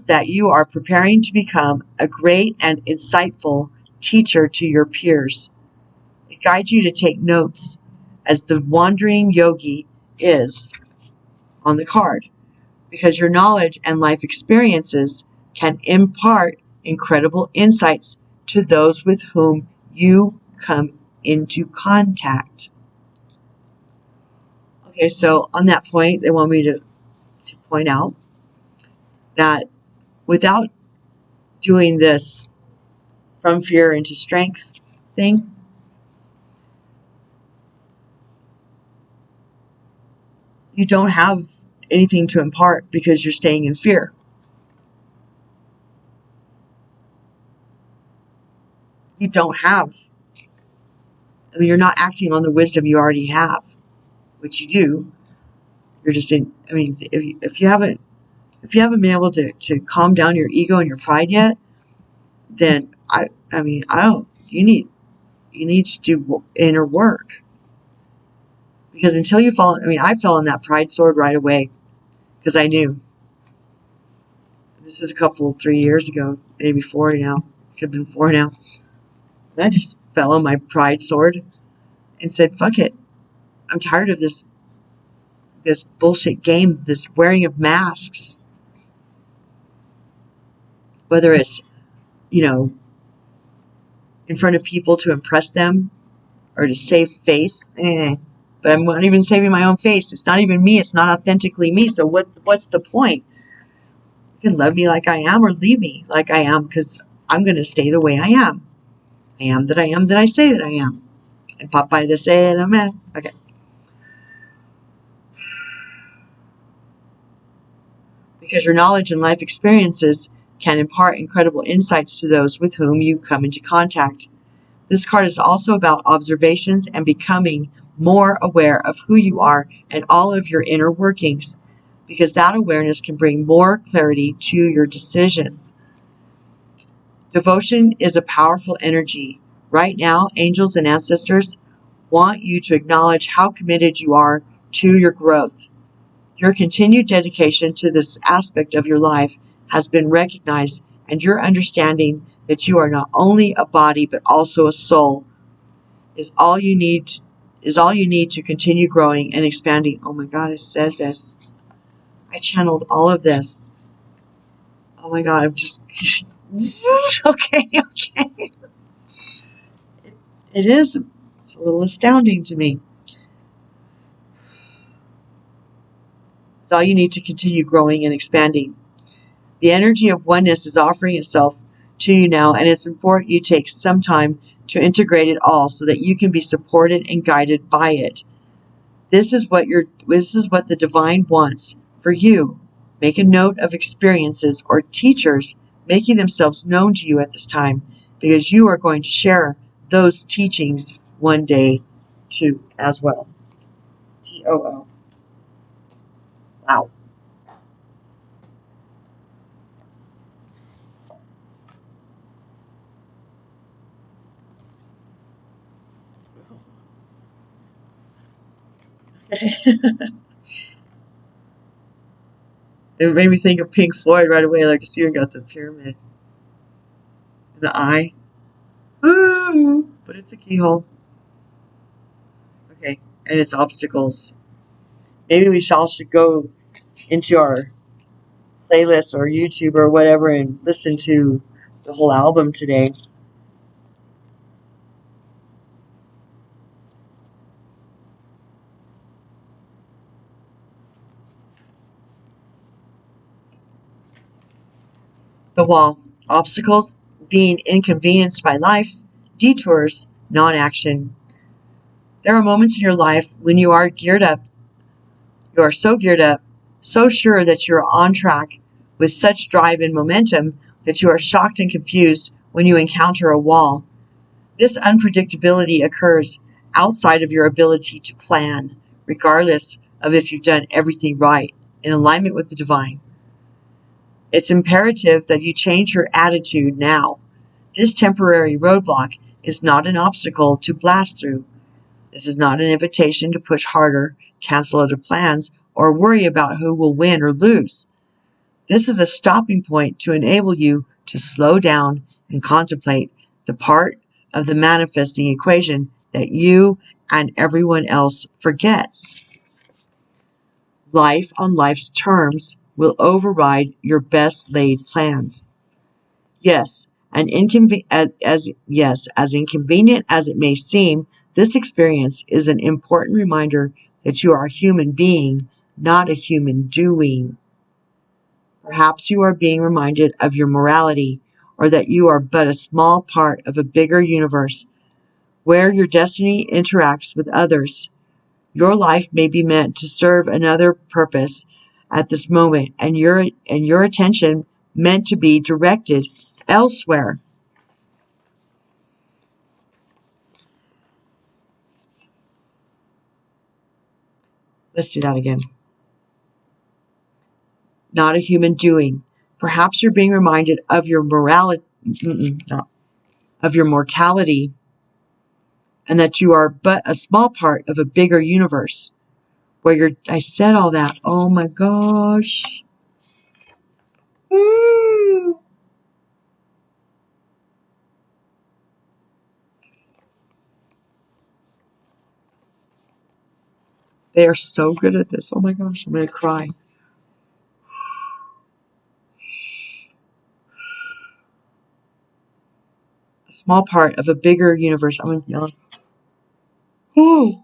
that you are preparing to become a great and insightful teacher to your peers. It guides you to take notes, as the wandering yogi is on the card, because your knowledge and life experiences can impart incredible insights to those with whom you come into contact. Okay, so on that point, they want me to point out that without doing this from fear into strength thing. You don't have anything to impart because you're staying in fear. You don't have. I mean, you're not acting on the wisdom you already have, which you do. You're just in. I mean, if you haven't been able to calm down your ego and your pride yet, then I don't. You need to do inner work, because until you fall. I mean, I fell on that pride sword right away because I knew. This is 3 years ago, maybe 4 now. Could have been 4 now. And I just fell on my pride sword and said, "Fuck it. I'm tired of this bullshit game, this wearing of masks. Whether it's, in front of people to impress them or to save face, but I'm not even saving my own face. It's not even me. It's not authentically me. So what's the point? You can love me like I am or leave me like I am, because I'm going to stay the way I am. I am that I say that I am. And Popeye the say it, amen." Okay. Because your knowledge and life experiences can impart incredible insights to those with whom you come into contact. This card is also about observations and becoming more aware of who you are and all of your inner workings, because that awareness can bring more clarity to your decisions. Devotion is a powerful energy. Right now, angels and ancestors want you to acknowledge how committed you are to your growth. Your continued dedication to this aspect of your life has been recognized, and your understanding that you are not only a body but also a soul is all you need to continue growing and expanding. Oh my God, I said this. I channeled all of this. Oh my God, I'm just okay. It is. It's a little astounding to me. It's all you need to continue growing and expanding. The energy of oneness is offering itself to you now, and it's important you take some time to integrate it all so that you can be supported and guided by it. This is what the divine wants for you. Make a note of experiences or teachers making themselves known to you at this time, because you are going to share those teachings one day too as well. TOO. Wow. It made me think of Pink Floyd right away. Like, you got the pyramid in the eye. Ooh, but it's a keyhole. Okay, and it's obstacles. Maybe we all should go into our playlist or YouTube or whatever and listen to the whole album today. The wall. Obstacles. Being inconvenienced by life. Detours. Non-action. There are moments in your life when you are geared up. You are so geared up, so sure that you are on track, with such drive and momentum that you are shocked and confused when you encounter a wall. This unpredictability occurs outside of your ability to plan, regardless of if you've done everything right, in alignment with the divine. It's imperative that you change your attitude now. This temporary roadblock is not an obstacle to blast through. This is not an invitation to push harder, cancel other plans, or worry about who will win or lose. This is a stopping point to enable you to slow down and contemplate the part of the manifesting equation that you and everyone else forgets. Life on life's terms will override your best laid plans. Yes, as inconvenient as it may seem, this experience is an important reminder that you are a human being, not a human doing. Perhaps you are being reminded of your morality, or that you are but a small part of a bigger universe where your destiny interacts with others. Your life may be meant to serve another purpose at this moment, and your attention meant to be directed elsewhere. Let's do that again. Not a human doing. Perhaps you're being reminded of your mortality, and that you are but a small part of a bigger universe. I said all that. Oh my gosh. They are so good at this. Oh my gosh, I'm going to cry. A small part of a bigger universe. I'm going to yawn. Oh,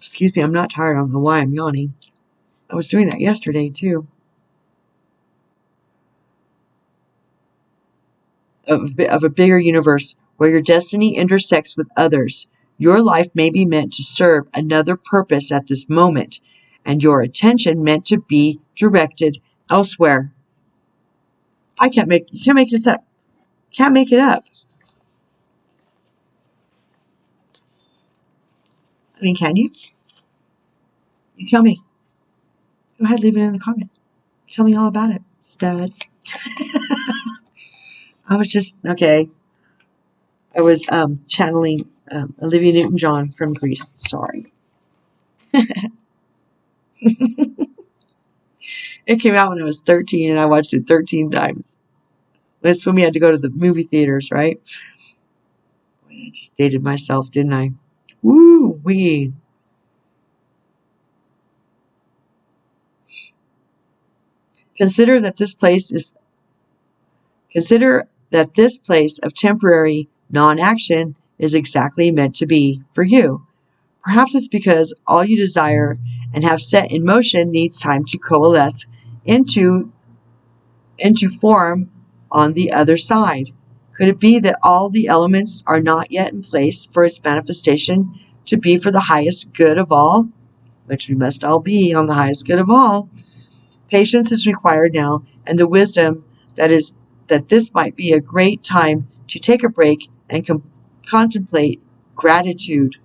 excuse me, I'm not tired. I don't know why I'm yawning. I was doing that yesterday too. Of a bigger universe where your destiny intersects with others. Your life may be meant to serve another purpose at this moment, and your attention meant to be directed elsewhere. You can't make this up. Can't make it up. I mean, can you? You tell me. Go ahead, leave it in the comment. Tell me all about it, stud. I was channeling Olivia Newton-John from Greece. Sorry. It came out when I was 13, and I watched it 13 times. That's when we had to go to the movie theaters, right? I just dated myself, didn't I? Woo-wee. Consider that this place of temporary non-action is exactly meant to be for you. Perhaps it's because all you desire and have set in motion needs time to coalesce into form on the other side. Could it be that all the elements are not yet in place for its manifestation to be for the highest good of all? Which we must all be on the highest good of all. Patience is required now, and the wisdom that this might be a great time to take a break and contemplate gratitude.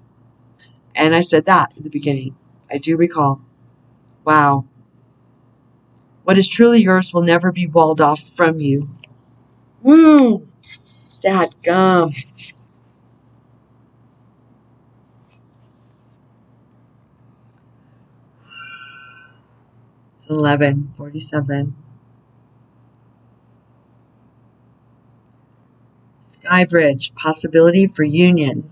And I said that in the beginning. I do recall. Wow. What is truly yours will never be walled off from you. Woo! Dadgum. It's 11:47. Skybridge, possibility for union.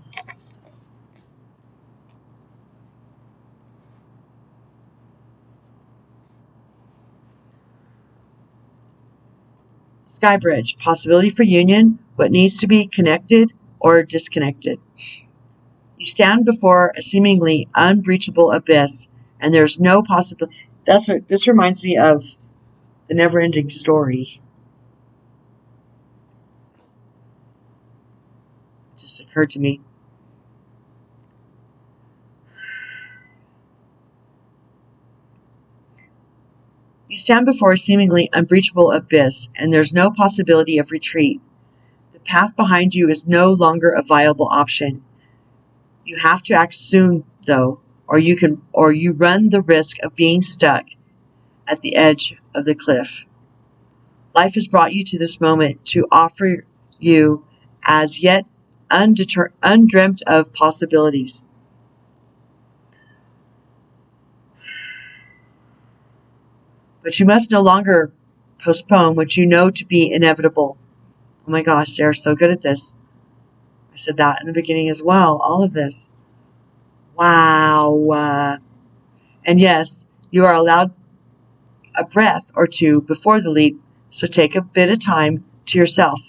Skybridge, possibility for union, what needs to be connected or disconnected. You stand before a seemingly unbreachable abyss, and there's no possibility. This reminds me of the never-ending story. It just occurred to me. You stand before a seemingly unbreachable abyss, and there's no possibility of retreat. The path behind you is no longer a viable option. You have to act soon, though, or you run the risk of being stuck at the edge of the cliff. Life has brought you to this moment to offer you as yet undreamt of possibilities. But you must no longer postpone what you know to be inevitable. Oh my gosh, they're so good at this. I said that in the beginning as well, all of this. Wow. And yes, you are allowed a breath or two before the leap, so take a bit of time to yourself.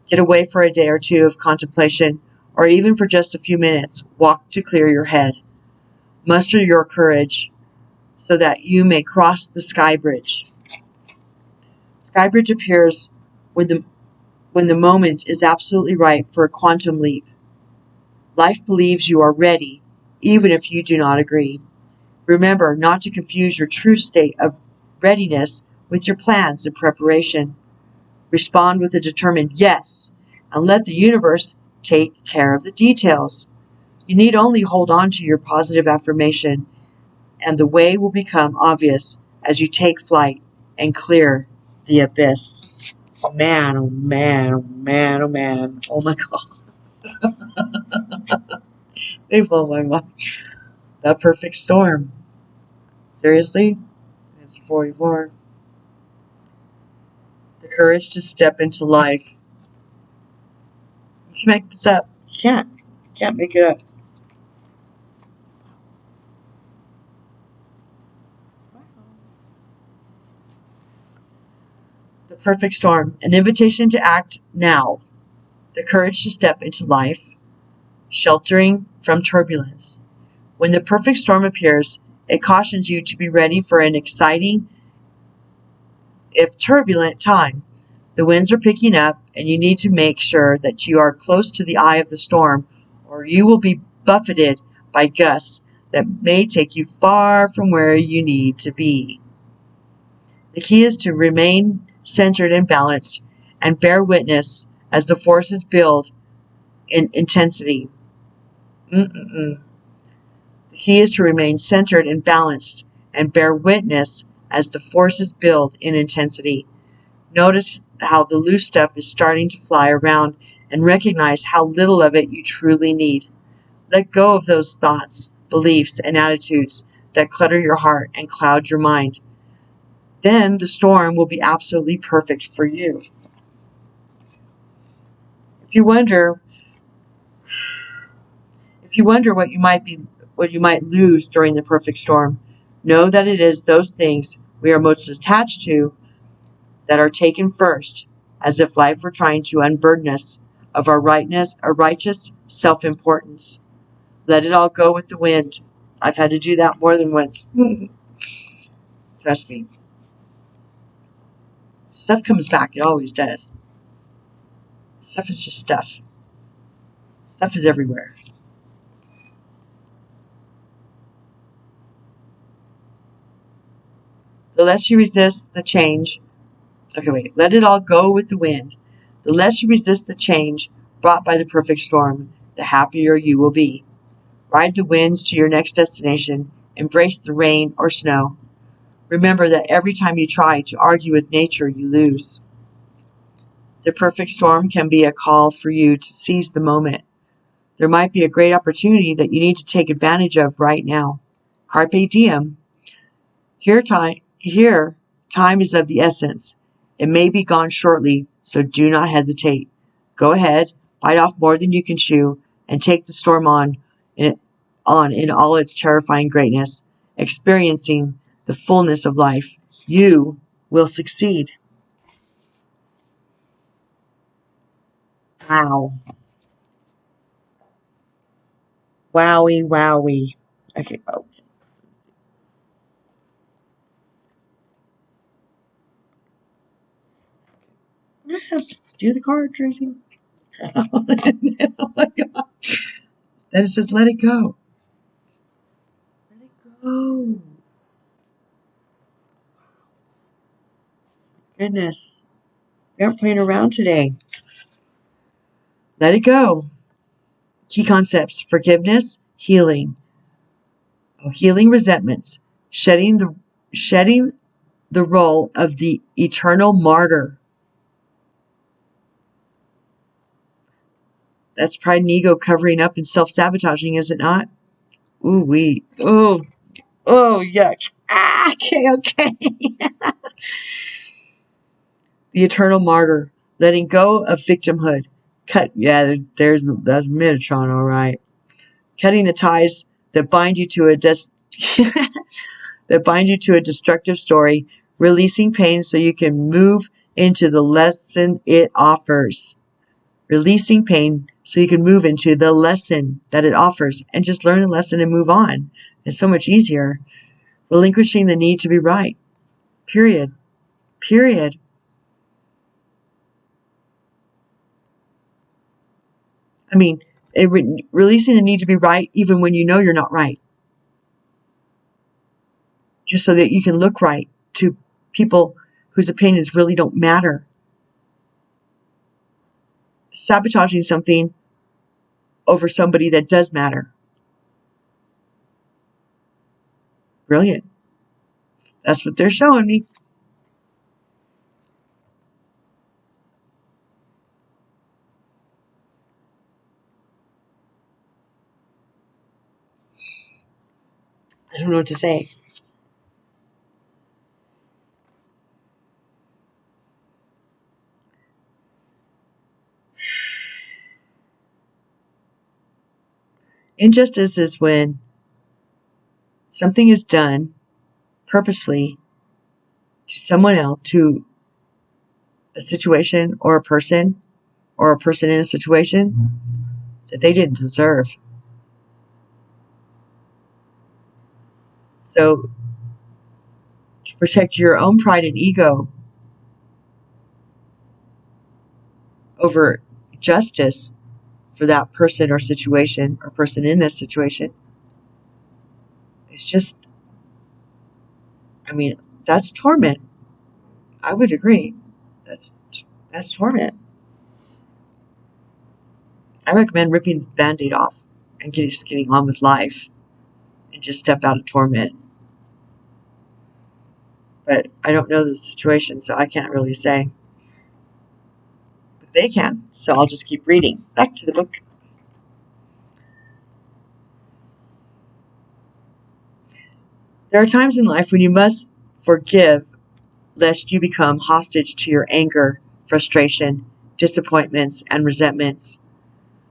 Get away for a day or two of contemplation, or even for just a few minutes, walk to clear your head. Muster your courage so that you may cross the sky bridge. Sky bridge appears when when the moment is absolutely right for a quantum leap. Life believes you are ready, even if you do not agree. Remember not to confuse your true state of readiness with your plans and preparation. Respond with a determined yes, and let the universe take care of the details. You need only hold on to your positive affirmation, and the way will become obvious as you take flight and clear the abyss. Man, oh man, oh man, oh man. Oh my God. They blow my mind. The perfect storm. Seriously? It's 44. The courage to step into life. You can make this up. You can't. You can't make it up. The perfect storm. An invitation to act now. The courage to step into life. Sheltering from turbulence. When the perfect storm appears, it cautions you to be ready for an exciting, if turbulent, time. The winds are picking up, and you need to make sure that you are close to the eye of the storm, or you will be buffeted by gusts that may take you far from where you need to be. The key is to remain centered and balanced and bear witness as the forces build in intensity. The key is to remain centered and balanced and bear witness as the forces build in intensity. Notice how the loose stuff is starting to fly around and recognize how little of it you truly need. Let go of those thoughts, beliefs, and attitudes that clutter your heart and cloud your mind. Then the storm will be absolutely perfect for you. If you wonder what you might lose during the perfect storm, know that it is those things we are most attached to that are taken first, as if life were trying to unburden us of our righteous self-importance. Let it all go with the wind. I've had to do that more than once. Trust me. Stuff comes back. It always does. Stuff is just stuff. Stuff is everywhere. The less you resist the change, let it all go with the wind. The less you resist the change brought by the perfect storm, the happier you will be. Ride the winds to your next destination. Embrace the rain or snow. Remember that every time you try to argue with nature, you lose. The perfect storm can be a call for you to seize the moment. There might be a great opportunity that you need to take advantage of right now. Carpe diem. Here, time is of the essence. It may be gone shortly, so do not hesitate. Go ahead, bite off more than you can chew, and take the storm on in all its terrifying greatness, experiencing the fullness of life. You will succeed. Wow. Wowie, wowie. Okay, do the card, Tracy. Oh my God. Then it says, let it go. Let it go. Goodness. We aren't playing around today. Let it go. Key concepts: forgiveness, healing. Healing resentments. Shedding the role of the eternal martyr. That's pride and ego covering up and self-sabotaging, is it not? Ooh, yuck. Okay. The eternal martyr. Letting go of victimhood. That's Metatron, all right. Cutting the ties that bind you to a destructive story. Releasing pain so you can move into the lesson it offers. Releasing pain so you can move into the lesson that it offers and just learn a lesson and move on. It's so much easier. Relinquishing the need to be right. Period. I mean, releasing the need to be right even when you know you're not right. Just so that you can look right to people whose opinions really don't matter. Sabotaging something over somebody that does matter. Brilliant. That's what they're showing me. I don't know what to say. Injustice is when something is done purposefully to someone else, to a situation or a person in a situation that they didn't deserve. So, to protect your own pride and ego over justice for that person or situation or person in this situation, it's just, I mean, that's torment. I would agree. That's torment. I recommend ripping the Band-Aid off and just getting on with life and just step out of torment. But I don't know the situation, so I can't really say. But they can, so I'll just keep reading. Back to the book. There are times in life when you must forgive lest you become hostage to your anger, frustration, disappointments, and resentments.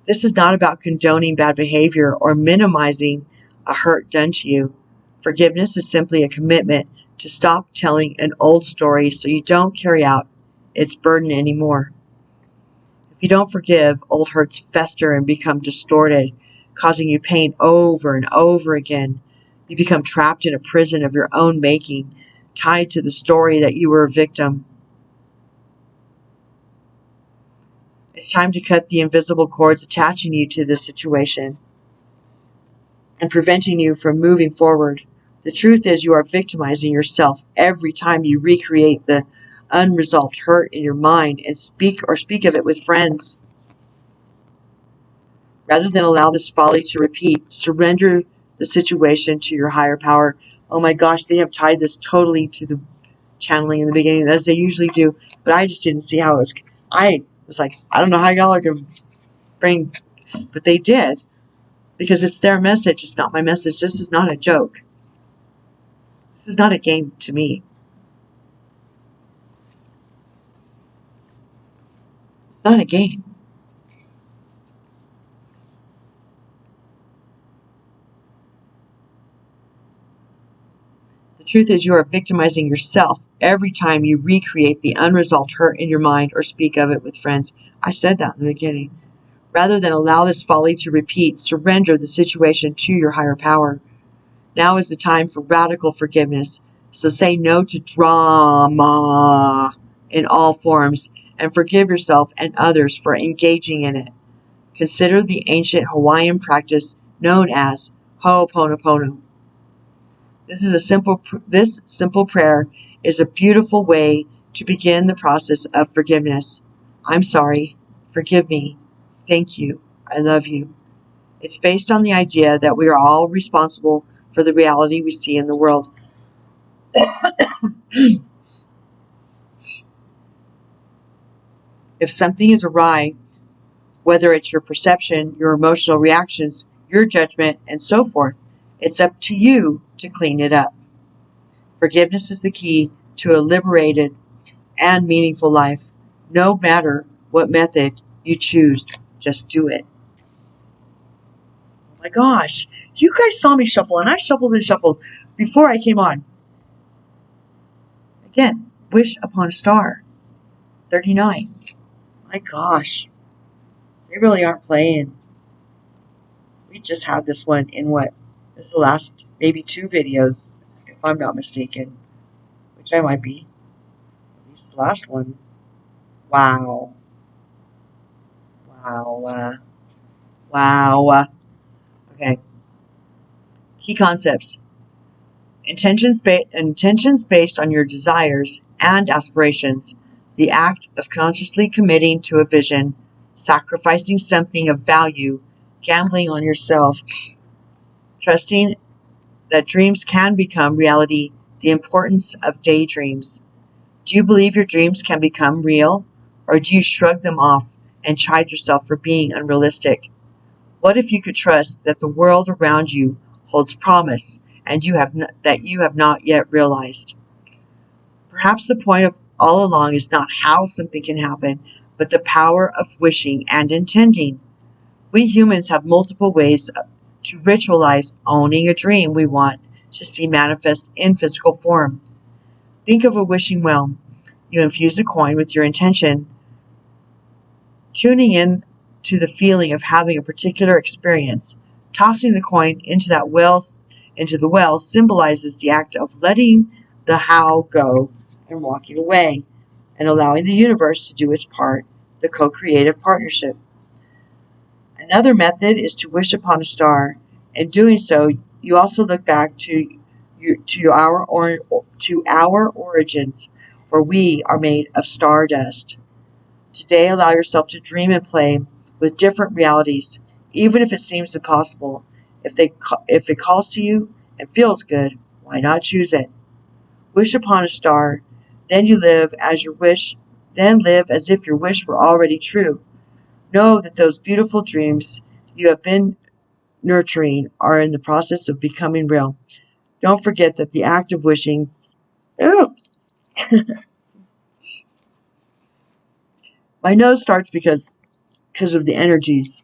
This is not about condoning bad behavior or minimizing a hurt done to you. Forgiveness is simply a commitment to stop telling an old story so you don't carry out its burden anymore. If you don't forgive, old hurts fester and become distorted, causing you pain over and over again. You become trapped in a prison of your own making, tied to the story that you were a victim. It's time to cut the invisible cords attaching you to this situation and preventing you from moving forward. The truth is you are victimizing yourself every time you recreate the unresolved hurt in your mind and speak of it with friends. Rather than allow this folly to repeat, surrender the situation to your higher power. Oh my gosh, they have tied this totally to the channeling in the beginning, as they usually do, but I just didn't see how it was. I was like, I don't know how y'all are going to bring, but they did, because it's their message. It's not my message. This is not a joke. This is not a game to me. It's not a game. The truth is you are victimizing yourself every time you recreate the unresolved hurt in your mind or speak of it with friends. I said that in the beginning. Rather than allow this folly to repeat, surrender the situation to your higher power. Now is the time for radical forgiveness. So say no to drama in all forms and forgive yourself and others for engaging in it. Consider the ancient Hawaiian practice known as Ho'oponopono. This simple prayer is a beautiful way to begin the process of forgiveness. I'm sorry. Forgive me. Thank you. I love you. It's based on the idea that we are all responsible for the reality we see in the world. If something is awry, whether it's your perception, your emotional reactions, your judgment, and so forth, it's up to you to clean it up. Forgiveness is the key to a liberated and meaningful life. No matter what method you choose, just do it. Oh my gosh, you guys saw me shuffle, and I shuffled and shuffled before I came on. Again, Wish Upon a Star, 39. My gosh, they really aren't playing. We just had this one in what? This is the last maybe 2 videos, if I'm not mistaken. Which I might be. At least the last one. Wow. Wow. Wow. Okay. Key concepts. Intentions based on your desires and aspirations. The act of consciously committing to a vision, sacrificing something of value, gambling on yourself, trusting that dreams can become reality. The importance of daydreams. Do you believe your dreams can become real, or do you shrug them off and chide yourself for being unrealistic? What if you could trust that the world around you holds promise and that you have not yet realized? Perhaps the point of all along is not how something can happen, but the power of wishing and intending. We humans have multiple ways to ritualize owning a dream we want to see manifest in physical form. Think of a wishing well. You infuse a coin with your intention, tuning in to the feeling of having a particular experience. Tossing the coin into the well symbolizes the act of letting the how go and walking away and allowing the universe to do its part, the co-creative partnership. Another method is to wish upon a star. In doing so, you also look back to our origins, for we are made of stardust. Today, allow yourself to dream and play with different realities, even if it seems impossible. If it calls to you and feels good, why not choose it? Wish upon a star, then live as if your wish were already true. Know that those beautiful dreams you have been nurturing are in the process of becoming real. Don't forget that the act of wishing. Oh, my nose starts because of the energies.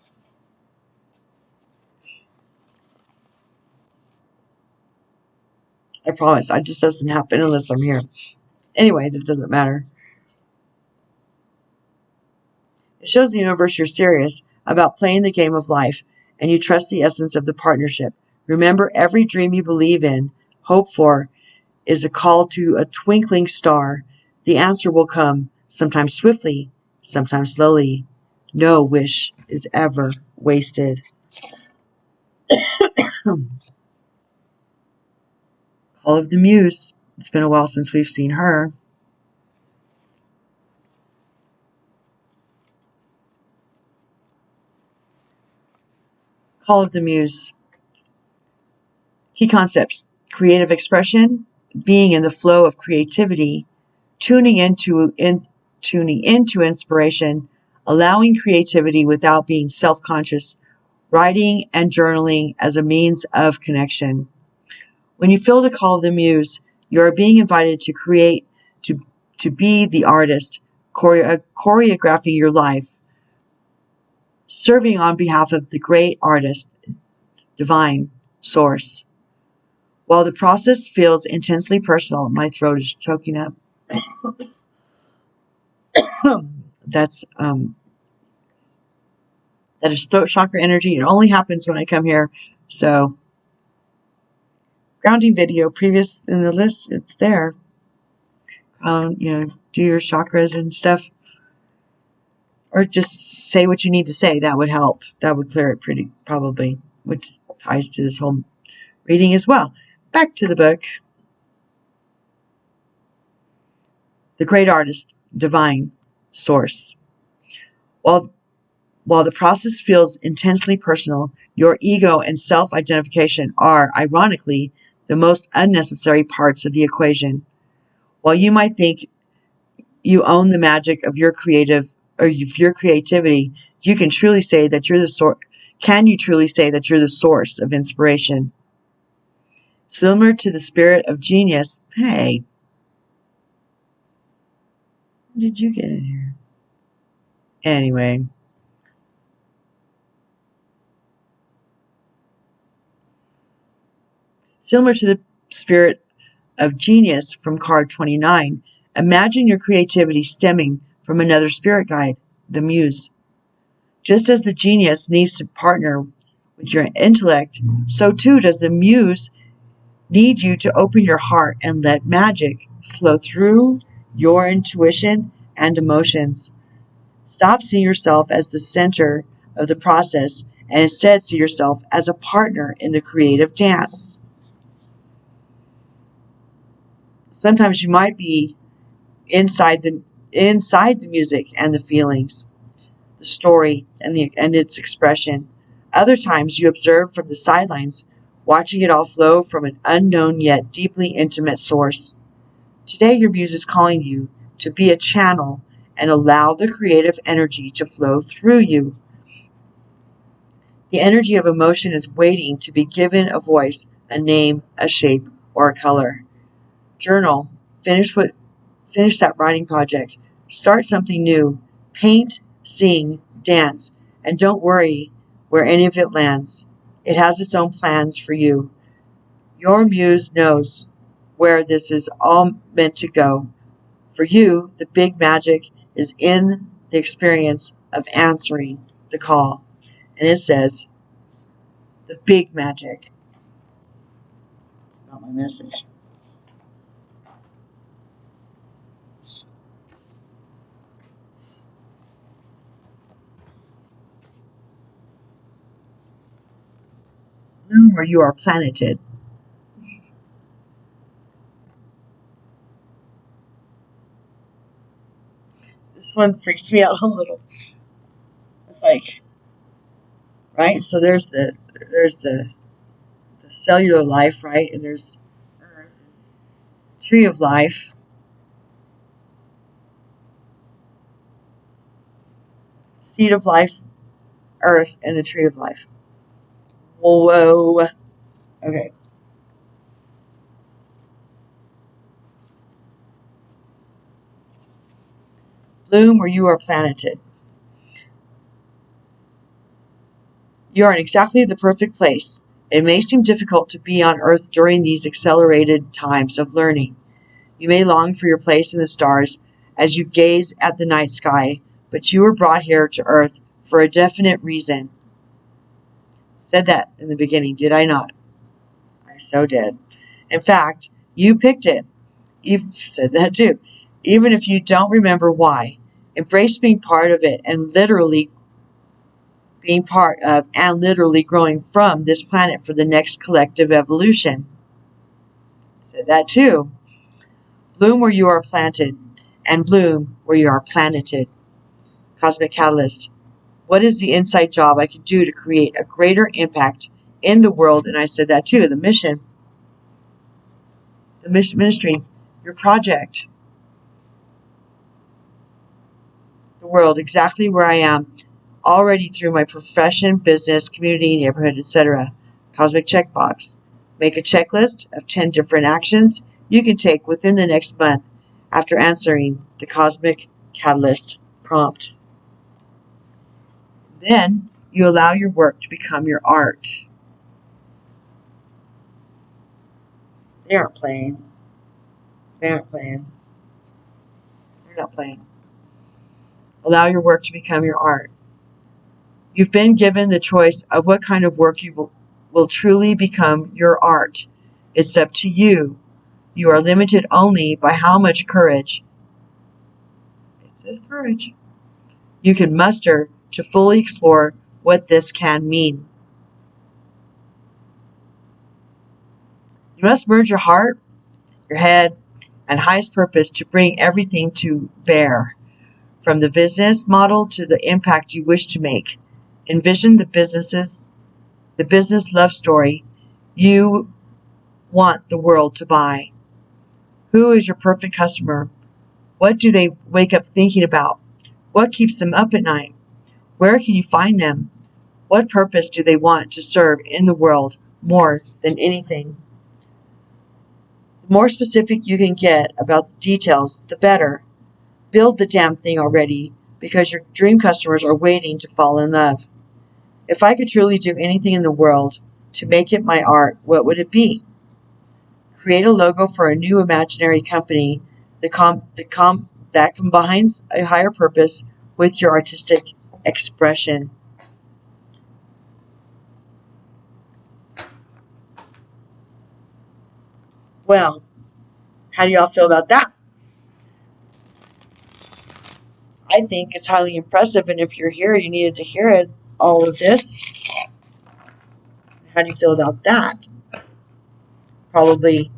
I promise. It just doesn't happen unless I'm here. Anyway, that doesn't matter. It shows the universe you're serious about playing the game of life and you trust the essence of the partnership. Remember, every dream you believe in, hope for, is a call to a twinkling star. The answer will come, sometimes swiftly, sometimes slowly. No wish is ever wasted. Call of the Muse. It's been a while since we've seen her. Call of the Muse. Key concepts: creative expression, being in the flow of creativity, tuning into inspiration, allowing creativity without being self-conscious, writing and journaling as a means of connection. When you feel the call of the Muse, you are being invited to create, to be the artist, choreographing your life, serving on behalf of the great artist, divine source. While the process feels intensely personal, my throat is choking up. That is throat chakra energy. It only happens when I come here. So, grounding video previous in the list, it's there. Do your chakras and stuff. Or just say what you need to say. That would help. That would clear it probably, which ties to this whole reading as well. Back to the book. The great artist, divine source. While the process feels intensely personal, your ego and self-identification are, ironically, the most unnecessary parts of the equation. While you might think you own the magic of your creativity, you can truly say that you're the source. Can you truly say that you're the source of inspiration? Similar to the spirit of genius. Hey, how did you get in here? Anyway. Similar to the spirit of genius from card 29, imagine your creativity stemming from another spirit guide, the Muse. Just as the genius needs to partner with your intellect, so too does the Muse need you to open your heart and let magic flow through your intuition and emotions. Stop seeing yourself as the center of the process and instead see yourself as a partner in the creative dance. Sometimes you might be inside the music and the feelings, the story and its expression. Other times you observe from the sidelines, watching it all flow from an unknown yet deeply intimate source. Today your muse is calling you to be a channel and allow the creative energy to flow through you. The energy of emotion is waiting to be given a voice, a name, a shape, or a color. Journal. Finish that writing project. Start something new. Paint, sing, dance, and don't worry where any of it lands. It has its own plans for you. Your muse knows where this is all meant to go. For you, the big magic is in the experience of answering the call. And it says, the big magic. It's not my message. Where you are planeted. This one freaks me out a little. It's like, right? So there's the cellular life, right? And there's Earth, tree of life. Seed of life, Earth, and the tree of life. Whoa. Okay. Bloom where you are planeted. You are in exactly the perfect place. It may seem difficult to be on Earth during these accelerated times of learning. You may long for your place in the stars as you gaze at the night sky, but you were brought here to Earth for a definite reason. Said that in the beginning, did I not? I so did. In fact, you picked it. You've said that too. Even if you don't remember why, embrace being part of it and literally being part of and literally growing from this planet for the next collective evolution. Said that too. Bloom where you are planted and bloom where you are planeted. Cosmic Catalyst. What is the inside job I can do to create a greater impact in the world? And I said that too. The mission, ministry, your project, the world, exactly where I am, already through my profession, business, community, neighborhood, etc. Cosmic checkbox. Make a checklist of 10 different actions you can take within the next month after answering the Cosmic Catalyst prompt. Then you allow your work to become your art. They aren't playing. They aren't playing. They're not playing. Allow your work to become your art. You've been given the choice of what kind of work you will truly become your art. It's up to you. You are limited only by how much courage, it says courage, you can muster to fully explore what this can mean. You must merge your heart, your head, and highest purpose to bring everything to bear, from the business model to the impact you wish to make. Envision the business love story you want the world to buy. Who is your perfect customer? What do they wake up thinking about? What keeps them up at night? Where can you find them? What purpose do they want to serve in the world more than anything? The more specific you can get about the details, the better. Build the damn thing already, because your dream customers are waiting to fall in love. If I could truly do anything in the world to make it my art, what would it be? Create a logo for a new imaginary company that combines a higher purpose with your artistic expression. Well, how do y'all feel about that? I think it's highly impressive, and if you're here, you needed to hear it, all of this. How do you feel about that? Probably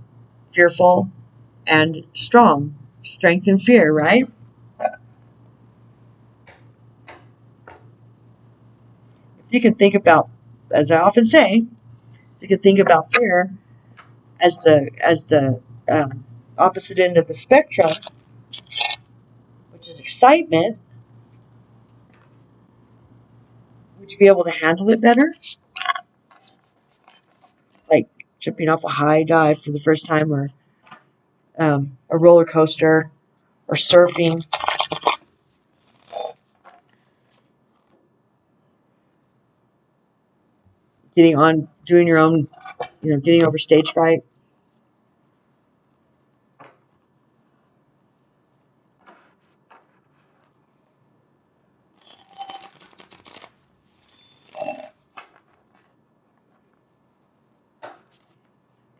fearful and strong. Strength and fear, right? If you can think about, as I often say, you can think about fear as the opposite end of the spectrum, which is excitement. Would you be able to handle it better? Like jumping off a high dive for the first time, or a roller coaster, or surfing. Doing your own, getting over stage fright.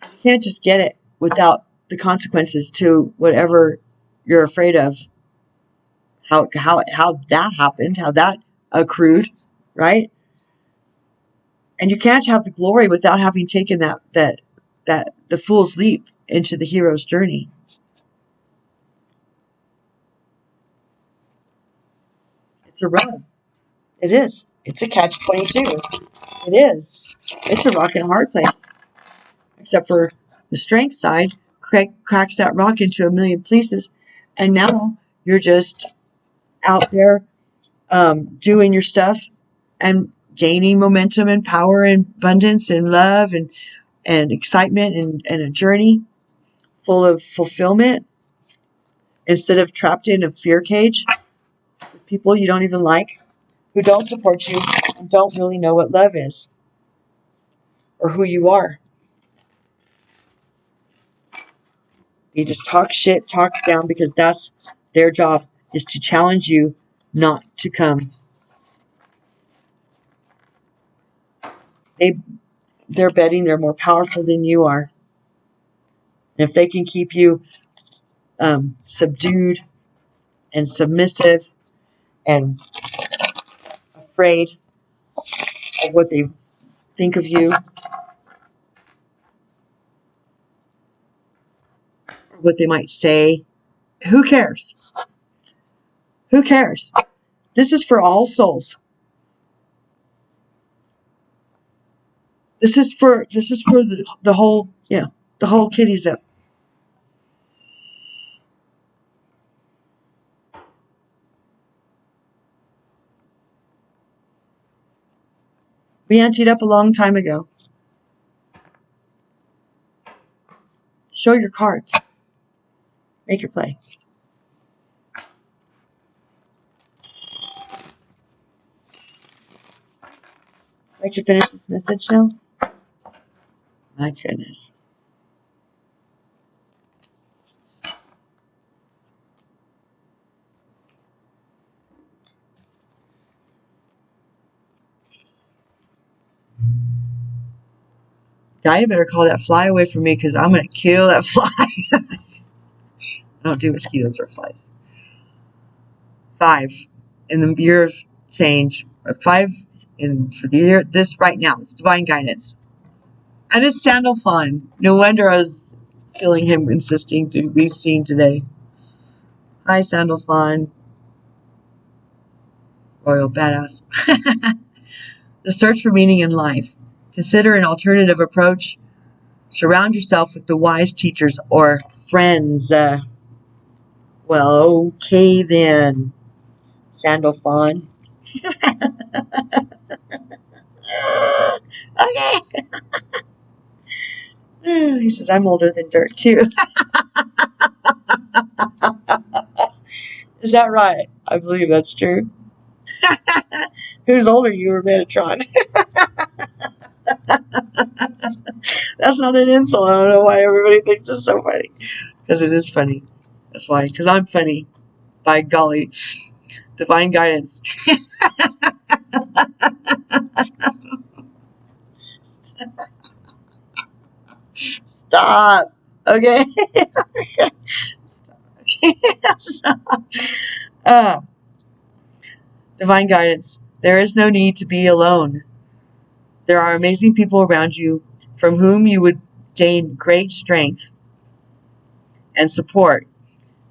You can't just get it without the consequences to whatever you're afraid of. How that happened, how that accrued, right? And you can't have the glory without having taken that the fool's leap into the hero's journey. It's a run. It is. It's a catch-22. It is. It's a rock and a hard place. Except for the strength side, cracks that rock into a million pieces, and now you're just out there doing your stuff and gaining momentum and power and abundance and love and excitement and a journey full of fulfillment, instead of trapped in a fear cage with people you don't even like, who don't support you and don't really know what love is or who you are. They just talk shit, talk down, because that's their job, is to challenge you not to come. They're betting they're more powerful than you are. And if they can keep you subdued and submissive and afraid of what they think of you, or what they might say, who cares? Who cares? This is for all souls. This is for the whole, the whole kitty zip. We anteed up a long time ago. Show your cards. Make your play. I should finish this message now. My goodness. Guy, you better call that fly away from me, because I'm going to kill that fly. I don't do mosquitoes or flies. 5 in the year of change. 5 for the year, this right now. It's divine guidance. And it's Sandalphon. No wonder I was feeling him insisting to be seen today. Hi, Sandalphon. Royal badass. The search for meaning in life. Consider an alternative approach. Surround yourself with the wise teachers or friends. Well, okay then, Sandalphon. Okay. He says, I'm older than dirt, too. Is that right? I believe that's true. Who's older, you or Metatron? That's not an insult. I don't know why everybody thinks it's so funny. Because it is funny. That's why. Because I'm funny. By golly. Divine guidance. Stop. Okay? Stop. Divine guidance. There is no need to be alone. There are amazing people around you from whom you would gain great strength and support.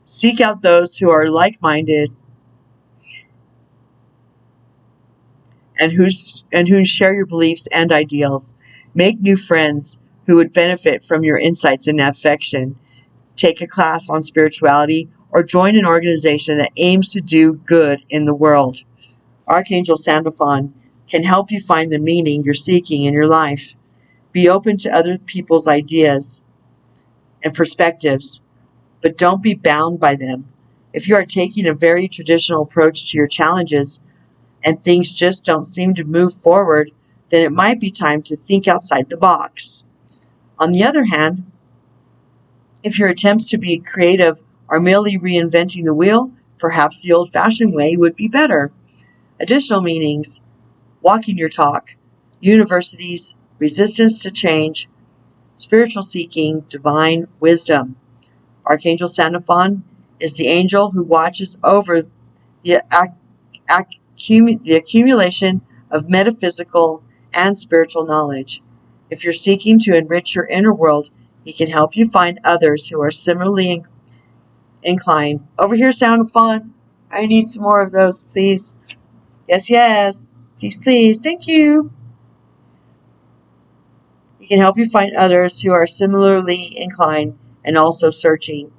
Seek out those who are like-minded and who share your beliefs and ideals. Make new friends who would benefit from your insights and affection. Take a class on spirituality or join an organization that aims to do good in the world. Archangel Sandalphon can help you find the meaning you're seeking in your life. Be open to other people's ideas and perspectives, but don't be bound by them. If you are taking a very traditional approach to your challenges and things just don't seem to move forward, then it might be time to think outside the box. On the other hand, if your attempts to be creative are merely reinventing the wheel, perhaps the old-fashioned way would be better. Additional meanings: walking your talk, universities, resistance to change, spiritual seeking, divine wisdom. Archangel Sandalphon is the angel who watches over the accumulation of metaphysical and spiritual knowledge. If you're seeking to enrich your inner world, he can help you find others who are similarly inclined. Over here, Sandalphon. I need some more of those, please. Yes, yes. Please, please. Thank you. He can help you find others who are similarly inclined and also searching.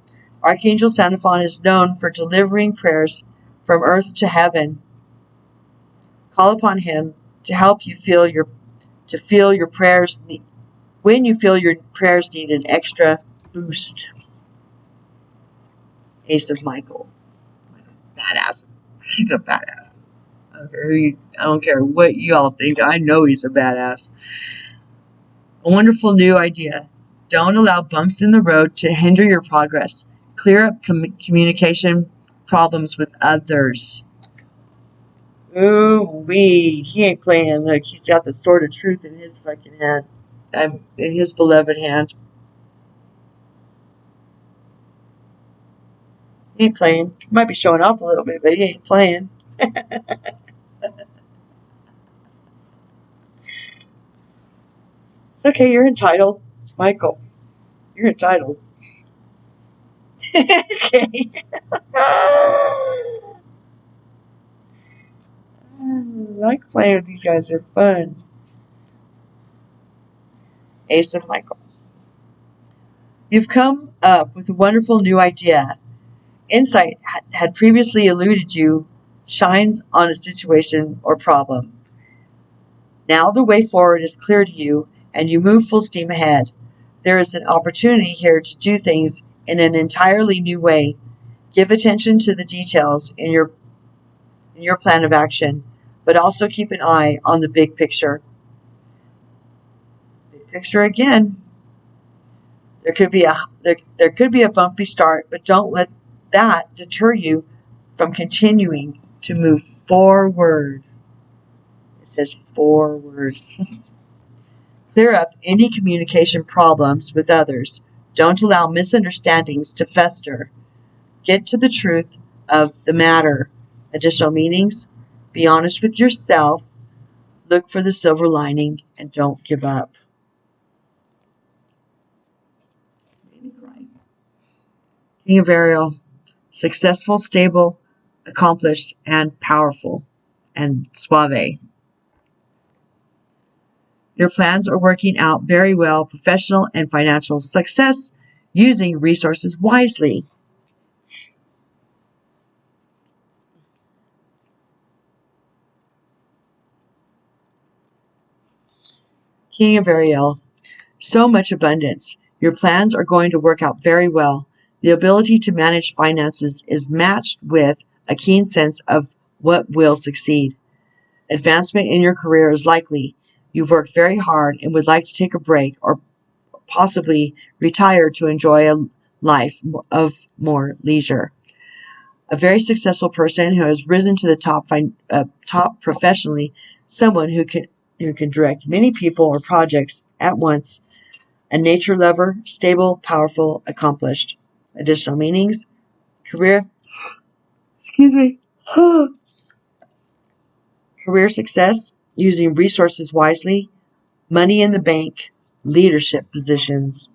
Archangel Sandalphon is known for delivering prayers from earth to heaven. Call upon him to help you feel your prayers when you feel your prayers need an extra boost. Ace of Michael. Badass. He's a badass. I don't care what you all think. I know he's a badass. A wonderful new idea. Don't allow bumps in the road to hinder your progress. Clear up communication problems with others. Ooh-wee. He ain't playing. Look, he's got the sword of truth in his fucking hand. In his beloved hand. He ain't playing. He might be showing off a little bit, but he ain't playing. It's okay, you're entitled. Michael, you're entitled. Okay. I like playing with these guys. They're fun. Ace of Michael. You've come up with a wonderful new idea. Insight had previously eluded you, shines on a situation or problem. Now the way forward is clear to you, and you move full steam ahead. There is an opportunity here to do things in an entirely new way. Give attention to the details in your plan of action, but also keep an eye on the big picture. Big picture again. There could be a bumpy start, but don't let that deter you from continuing to move forward. It says forward. Clear up any communication problems with others. Don't allow misunderstandings to fester. Get to the truth of the matter. Additional meanings: be honest with yourself, look for the silver lining, and don't give up. King of Ariel, successful, stable, accomplished, and powerful, and suave. Your plans are working out very well. Professional and financial success, using resources wisely. King of Ariel, so much abundance. Your plans are going to work out very well. The ability to manage finances is matched with a keen sense of what will succeed. Advancement in your career is likely. You've worked very hard and would like to take a break or possibly retire to enjoy a life of more leisure. A very successful person who has risen to the top professionally, someone who can direct many people or projects at once. A nature lover, stable, powerful, accomplished. Additional meanings: career, career success, using resources wisely, money in the bank, leadership positions.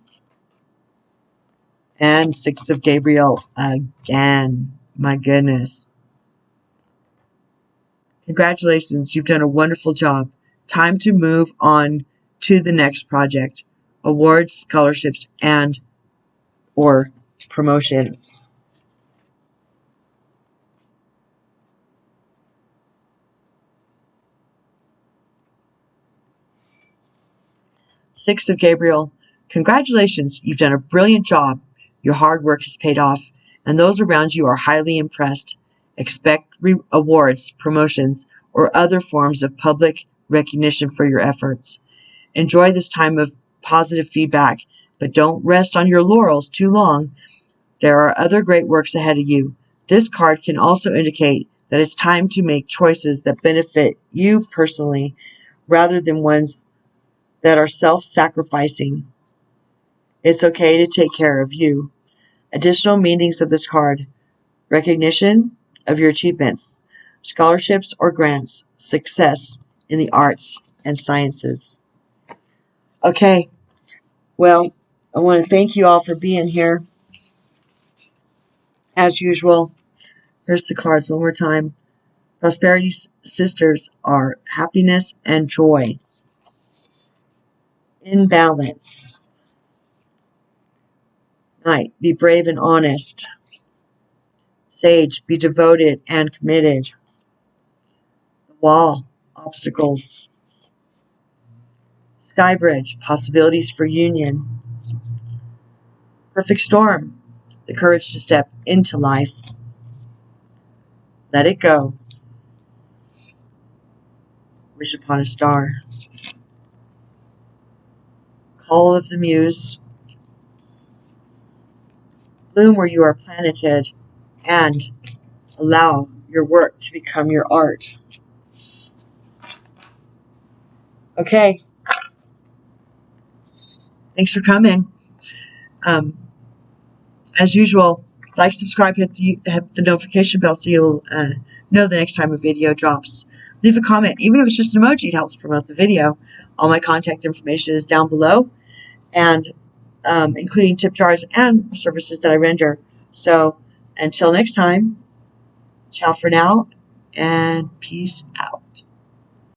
And 6 of Gabriel again. My goodness. Congratulations, you've done a wonderful job. Time to move on to the next project. Awards, scholarships, and or promotions. Six of Gabriel. Congratulations, you've done a brilliant job. Your hard work has paid off, and those around you are highly impressed. Expect awards, promotions, or other forms of public recognition for your efforts. Enjoy this time of positive feedback, but don't rest on your laurels too long. There are other great works ahead of you. This card can also indicate that it's time to make choices that benefit you personally rather than ones that are self-sacrificing. It's okay to take care of you. Additional meanings of this card: recognition of your achievements, scholarships or grants, success in the arts and sciences. Okay, well, I want to thank you all for being here. As usual, here's the cards one more time. Prosperity sisters are happiness and joy. In balance. Knight, be brave and honest. Sage, be devoted and committed. The Wall, obstacles. Skybridge, possibilities for union. Perfect Storm, the courage to step into life. Let it go. Wish upon a star. Call of the Muse. Bloom where you are planted, and allow your work to become your art. Okay. Thanks for coming. As usual, like, subscribe, hit the notification bell so you'll know the next time a video drops. Leave a comment, even if it's just an emoji, it helps promote the video. All my contact information is down below, and including tip jars and services that I render. So until next time, ciao for now, and peace out.